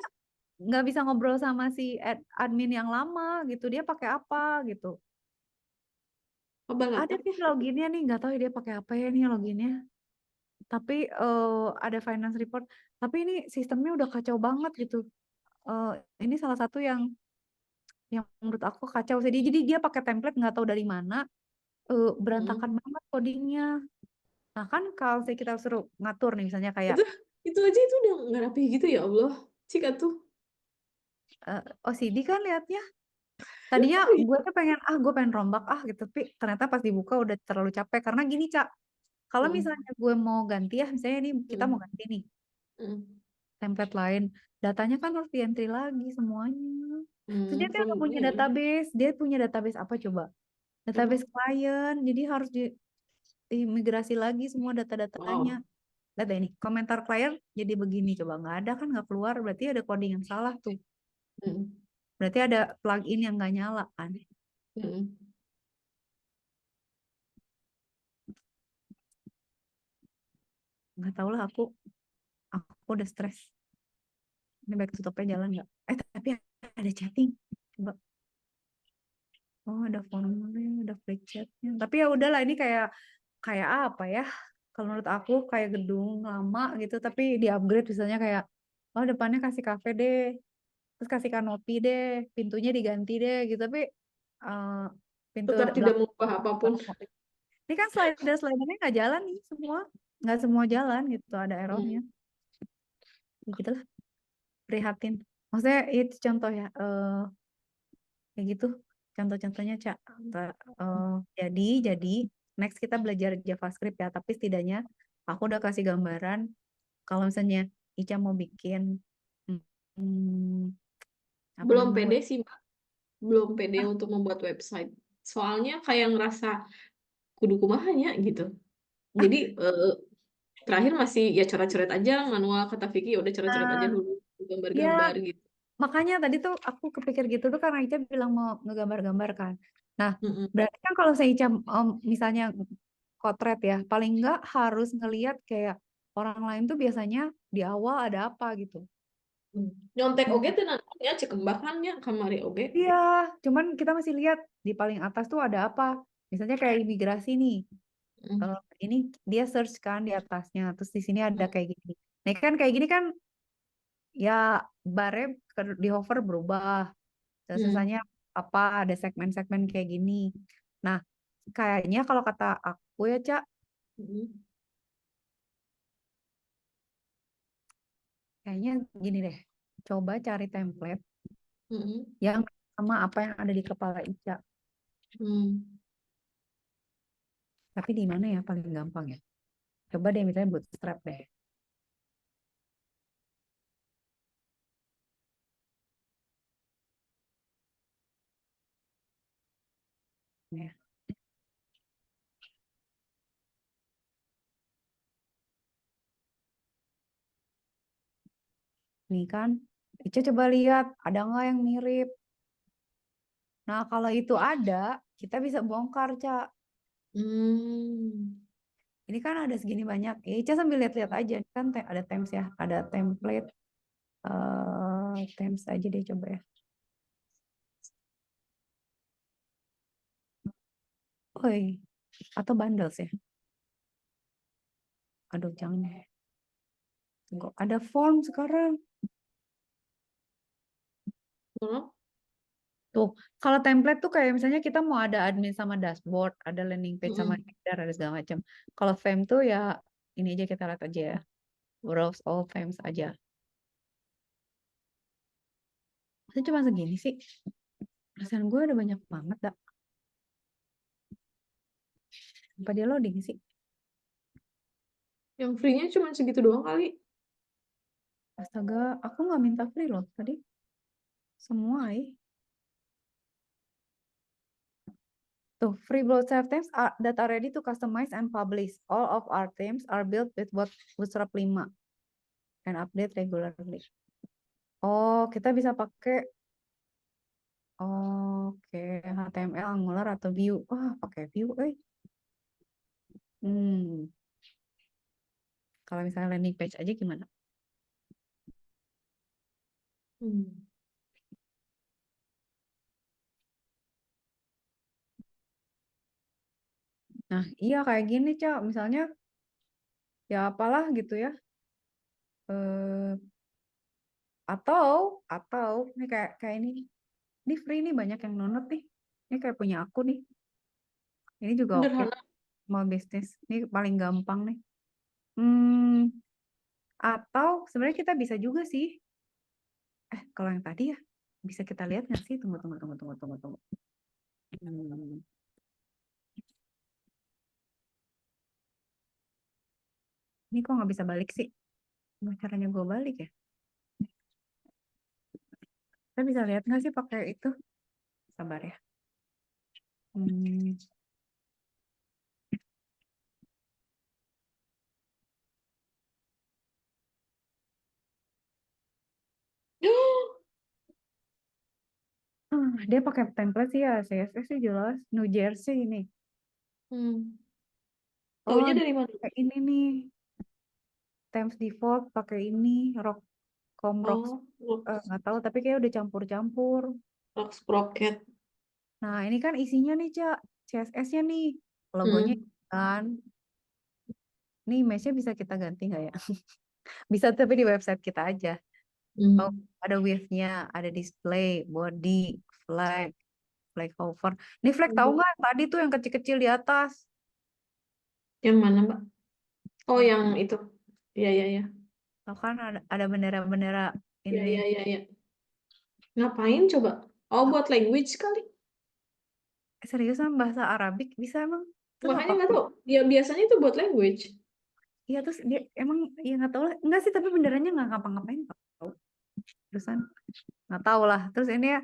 nggak bisa ngobrol sama si admin yang lama gitu dia pakai apa gitu. Apa Ada lapar nih ya? loginnya nih nggak tahu ya dia pakai apa ya nih loginnya. Tapi ada finance report. Tapi ini sistemnya udah kacau banget gitu. Eh, ini salah satu yang menurut aku kacau sih. Jadi dia pakai template nggak tahu dari mana. Hmm. Berantakan banget codingnya. Nah kan kalau kita suruh ngatur nih misalnya kayak Itu itu aja itu udah nggak rapi gitu ya Allah. Cik tuh. OCD kan liatnya. Tadinya gue tuh pengen gue pengen rombak gitu. Tapi ternyata pas dibuka udah terlalu capek karena gini Cak. Kalau Hmm. misalnya gue mau ganti ya, misalnya nih kita mau Hmm. ganti nih Hmm. template lain, datanya kan harus di-entry lagi semuanya. Terus Hmm. dia tuh From nggak punya ya. database, dia punya database apa coba? Apa? Database klien, jadi harus diimigrasi lagi semua data-datanya. Wow. Lihat deh ini, komentar klien jadi begini coba nggak ada kan nggak keluar, berarti ada coding yang salah tuh. Hmm. Berarti ada plugin yang nggak nyala kan? Hmm. Nggak tahu lah aku udah stres. Ini back tutupnya jalan nggak? Tapi ada chatting. Coba. Oh, ada formulir, ada free chatnya. Tapi ya udahlah ini kayak kayak apa ya? Kalau menurut aku kayak gedung lama gitu, tapi di upgrade misalnya kayak oh depannya kasih kafe deh, terus kasih kanopi deh, pintunya diganti deh gitu. Tapi eh, pintu Tetap tidak belakang mengubah apapun. ini kan slidernya nggak jalan nih semua, nggak semua jalan gitu, ada errornya. Hmm. Gitulah, prihatin. Maksudnya itu contoh ya. Kayak gitu contoh-contohnya Cak. Eh, jadi next kita belajar JavaScript ya tapi setidaknya aku udah kasih gambaran kalau misalnya Ica mau bikin hmm, apa Belum namanya pede sih, Mbak. Belum pede untuk membuat website. Soalnya kayak ngerasa kudu kumahanya gitu. Jadi terakhir masih ya coret-coret aja manual kata Vicky ya udah coret-coret aja nah dulu ya gambar-gambar gitu. makanya tadi tuh aku kepikir gitu tuh karena Ica bilang mau ngegambar-gambar kan nah Mm-mm. berarti kan kalau saya Ica misalnya kotret ya paling nggak harus ngelihat kayak orang lain tuh biasanya di awal ada apa gitu. Nyontek oge tenan ya cek kembahannya kamari oge. Iya, cuman kita masih lihat di paling atas tuh ada apa. Misalnya kayak imigrasi nih. Mm. Ini dia search kan di atasnya. Terus di sini ada Mm. kayak gini. Nah kan kayak gini kan ya barnya di hover berubah. Terus Mm. sisanya apa ada segmen-segmen kayak gini. Nah kayaknya kalau kata aku ya Cak, Mm. kayaknya gini deh. Coba cari template Mm. yang sama apa yang ada di kepala Ica. Hmm. Tapi di mana ya paling gampang ya? Coba deh misalnya bootstrap deh. Ya. Nih kan, Ica coba lihat ada nggak yang mirip. Nah kalau itu ada, kita bisa bongkar, Cak. Hmm. Ini kan ada segini banyak. Ya, Ica sambil lihat-lihat aja. Kan ada themes ya, ada template. Themes aja deh coba ya. Oi, atau bundles ya. Aduh, jangan deh. Tunggu, ada form sekarang. Oh. Tuh, kalau template tuh kayak misalnya kita mau ada admin sama dashboard, ada landing page sama Mm-mm. header, ada segala macam. Kalau theme tuh ya ini aja kita lihat aja ya. Browse all themes aja. Itu cuma segini sih. Perasaan gue ada banyak banget, dah. Apa dia loading sih? Yang free-nya cuma segitu doang kali. Astaga, aku nggak minta free loh tadi. Semua, Tuh, free Bootstrap themes that are ready to customize and publish. All of our themes are built with Bootstrap 5 and update regularly. Oh, kita bisa pakai oke, HTML, Angular atau Vue. Wah, pakai Vue, Hmm, kalau misalnya landing page aja gimana? Hmm. Nah, iya kayak gini, Cak. Misalnya, ya apalah gitu ya. Eh, atau ini kayak ini. Ini free nih, banyak yang download nih. Ini kayak punya aku nih. Ini juga oke. Sederhana. Small business. Ini paling gampang nih. Hmm, atau sebenarnya kita bisa juga sih. Kalau yang tadi ya, bisa kita lihat nggak sih? Tunggu. Hmm, ini kok nggak bisa balik sih? Gimana caranya gue balik ya? Kita bisa lihat nggak sih pakai itu? Sabar ya. Hmm, dia pakai template sih ya. CSS sih jelas. New Jersey ini. Hmm. Oh, Taunya dia dari mana? pakai ini nih. Themes default pakai ini. Rocks. Oh, Rox, Nggak tahu. Tapi kayak udah campur-campur. Rox Sprocket. Nah, ini kan isinya nih, Cak. CSS-nya nih. Logonya Hmm. kan. Nih, image-nya bisa kita ganti nggak ya? Bisa tapi di website kita aja. Oh, Hmm. ada width-nya, ada display, body, flag, flag hover. Ini flag tahu nggak yang tadi tuh yang kecil-kecil di atas? Yang mana, Mbak? Oh, Yang yang itu. Ya, ya, ya. tahu kan ada bendera-bendera Ya, ini. ya, ya, ya. Ngapain coba? Oh, buat language kali. Seriusan bahasa Arabik bisa emang? Terus Makanya apa? nggak tahu. Ya, biasanya itu buat language. Iya terus dia emang ya nggak tahu lah. Enggak sih tapi benderanya nggak ngapa-ngapain tahu. Terusan nggak tahu lah. Terus ini ya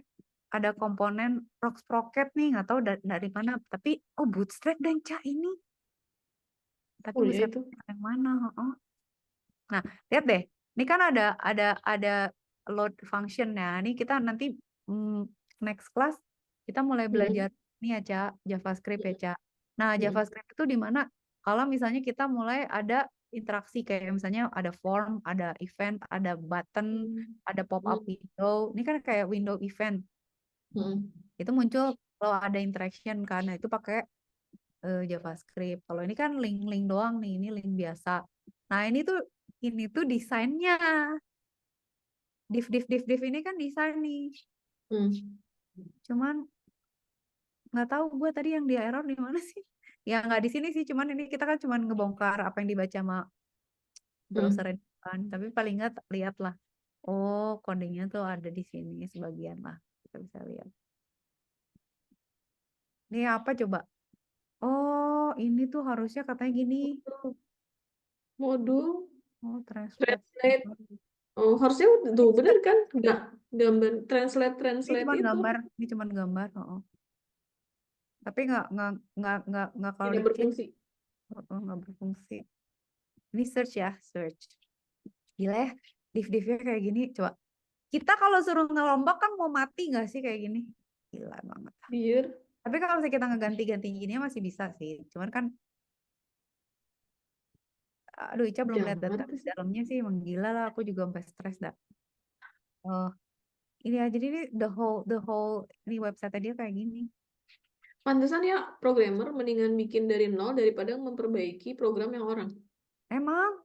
ada komponen Rock Sprocket nih nggak tahu dari mana. Tapi oh Bootstrap dan Ca ini. Tapi Oh, ya Bootstrap itu. yang mana? Oh. Nah, lihat deh. Ini kan ada load function ya. Ini kita nanti mm, next class kita mulai belajar Hmm. ini ya, Ca, JavaScript ya, Ca. Nah, Hmm. JavaScript itu di mana kalau misalnya kita mulai ada interaksi kayak misalnya ada form, ada event, ada button, ada pop-up Hmm. window. Ini kan kayak window event. Hmm. Itu muncul kalau ada interaction kan. Nah, itu pakai JavaScript. Kalau ini kan link-link doang nih, ini link biasa. Nah, ini tuh desainnya. Div ini kan desain nih. Hmm. Cuman nggak tahu gue tadi yang dia error di mana sih? Ya nggak di sini sih, cuman ini kita kan cuman ngebongkar apa yang dibaca sama browser Hmm. kan. Tapi paling nggak lihat lah. Oh, codingnya tuh ada di sini sebagian lah. Kita bisa lihat. Ini apa coba? Oh, ini tuh harusnya katanya gini. Modul Oh, translate. translate. Oh, harusnya tuh bener kan? Nggak gambar translate Ini translate cuma itu gambar, ini cuma gambar. Oh. Tapi nggak kalau tidak diklik berfungsi. nggak berfungsi. Ini search ya, search. Gila ya, div-divnya kayak gini. Coba kita kalau suruh ngerombak kan mau mati nggak sih kayak gini? Gila banget. Biar Tapi kalau misalnya kita ngeganti-ganti gini masih bisa sih. Cuman kan, aduh Ica belum lihat jangan data tuh sih. dalamnya sih. Emang gila lah, aku juga sampai stres dah. Oh, ini ya, jadi ini the whole ini website dia kayak gini. Pantesan ya programmer mendingan bikin dari nol daripada memperbaiki program yang orang. Emang,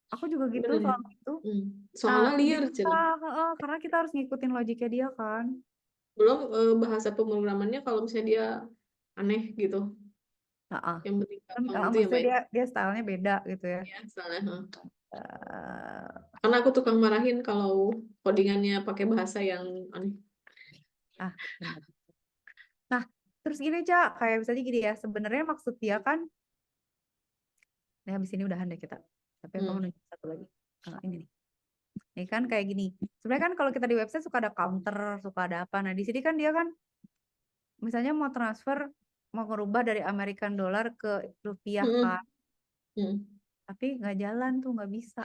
aku juga gitu Bener ya? soal itu. Hmm. Nah, Soalnya jadi liar, kita, Cen. karena kita harus ngikutin logiknya dia kan. Belum bahasa pemrogramannya kalau misalnya dia aneh gitu. Nah, Yang penting kan, gampang itu ya maksudnya main. dia stylenya beda gitu ya. Ya, soalnya. Eh, Karena aku tukang marahin kalau codingannya pakai bahasa yang aneh. benar. Nah, terus gini Cak, kayak misalnya gini ya, sebenarnya maksud dia kan, nah habis ini udahan deh kita. Tapi aku mau Hmm. nunjuk satu lagi. Ini nih. Ini kan kayak gini. Sebenarnya kan kalau kita di website suka ada counter, suka ada apa. Nah, di sini kan dia kan misalnya mau transfer, mau ngerubah dari American dollar ke rupiah kan. Hmm. Hmm. Tapi nggak jalan tuh, nggak bisa.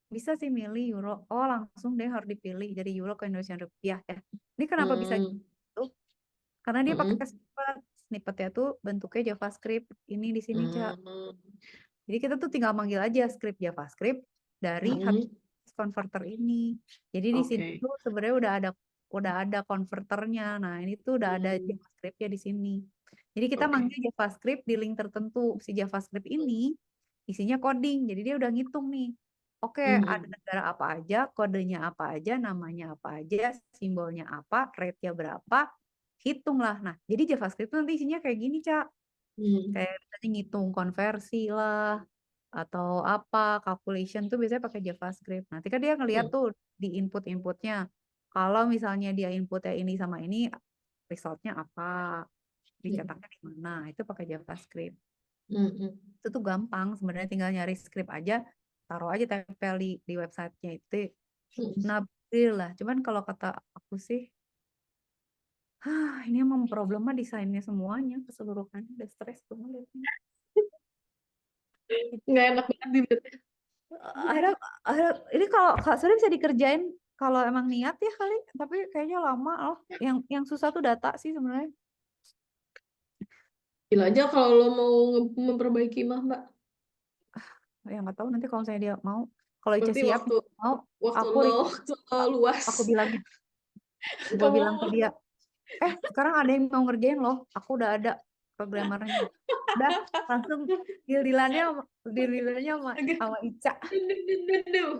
Bisa sih milih euro. Oh, langsung deh harus dipilih dari euro ke Indonesian rupiah ya. Ini kenapa bisa Hmm. gitu? Karena dia pakai Hmm. snippet. Snippetnya tuh bentuknya JavaScript. Ini di sini, Cak. Hmm. Jadi kita tuh tinggal manggil aja script JavaScript dari Hmm. converter ini. Jadi di sini Oke. tuh sebenarnya udah ada konverternya. Nah, ini tuh udah ada Hmm. JavaScript-nya di sini. Jadi kita Oke. manggil JavaScript di link tertentu. Si JavaScript ini isinya coding. Jadi dia udah ngitung nih. Oke, ada Hmm. negara apa aja, kodenya apa aja, namanya apa aja, simbolnya apa, rate-nya berapa, hitunglah. Nah, jadi JavaScript tuh nanti isinya kayak gini, Cak. Hmm. Kayak misalnya ngitung konversi lah, atau apa calculation tuh biasanya pakai JavaScript. Nanti kan dia ngeliat Hmm. tuh di input-inputnya. Kalau misalnya dia inputnya ini sama ini, resultnya apa, Hmm. dicetaknya di mana, itu pakai JavaScript. Hmm. Hmm. Itu tuh gampang sebenarnya, tinggal nyari script aja, taruh aja tempel di websitenya itu. Hmm. Nabil lah. Cuman kalau kata aku sih, ini emang problemnya desainnya semuanya keseluruhan. Udah stres gue ngeliatnya. Nggak enak banget dilihat. Akhirnya, ini kalau Kak Suri bisa dikerjain kalau emang niat ya kali, tapi kayaknya lama loh. Yang susah tuh data sih sebenarnya. Gila aja kalau lo mau memperbaiki mah, Mbak. Yang nggak tahu nanti kalau saya dia mau, kalau Ica Berarti siap waktu mau, waktu aku lo waktu lo luas. aku bilangin, gue Kamu bilang ke dia, sekarang ada yang mau ngerjain loh, aku udah ada programmernya. Udah langsung deal-dealannya sama, agak sama Ica. duh.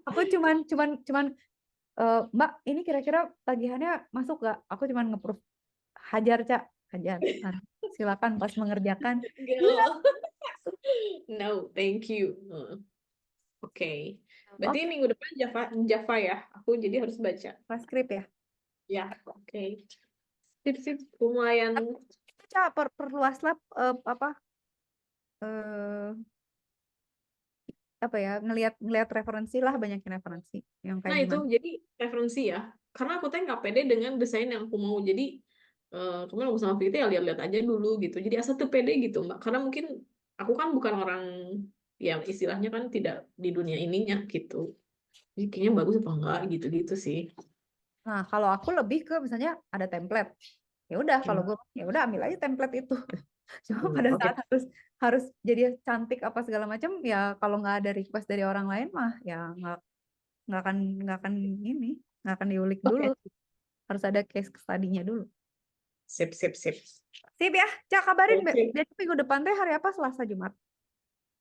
Aku cuman Mbak, ini kira-kira tagihannya masuk gak? Aku cuman nge-proof. Hajar, Cak. Hajar. Nah, silakan pas mengerjakan. Udah. Gila. No, thank you. Oke. Berarti Oke, minggu depan Java Java ya. Aku jadi harus baca. transkrip ya. Ya, oke. Sip, sip. Lumayan. Tapi itu, Cak, perluaslah apa eh, apa ya, ngelihat ngelihat referensi lah, banyakin referensi yang Nah, kayak itu gimana. jadi referensi ya. Karena aku tuh nggak pede dengan desain yang aku mau. Jadi, kemarin aku sama Vita ya lihat-lihat aja dulu gitu. Jadi asal tuh pede gitu, Mbak. Karena mungkin aku kan bukan orang yang istilahnya kan tidak di dunia ininya gitu. Jadi kayaknya bagus apa enggak gitu-gitu sih. Nah, kalau aku lebih ke misalnya ada template. Ya udah, kalau Hmm. gue ya udah ambil aja template itu. Cuma Hmm, pada saat oke. harus harus jadi cantik apa segala macam, ya kalau nggak ada request dari orang lain mah ya nggak akan ini, nggak akan diulik dulu. Oke. Harus ada case study-nya dulu. Sip, sip, sip. Sip ya, Cak, kabarin Oke. biasanya minggu depan teh hari apa, Selasa Jumat.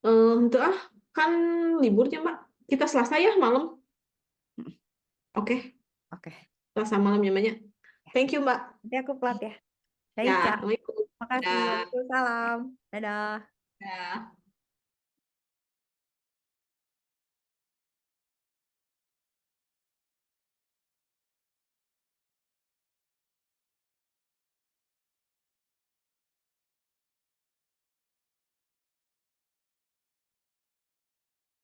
Untuk kan liburnya Mbak. Kita Selasa ya malam. Hmm, Oke, Oke. Selasa malam ya Mbak. Ya. Thank you Mbak. Nanti aku plat ya. Baik, Ya, Cak. Assalamualaikum. Makasih. Ya, Waalaikumsalam. Dadah. ya.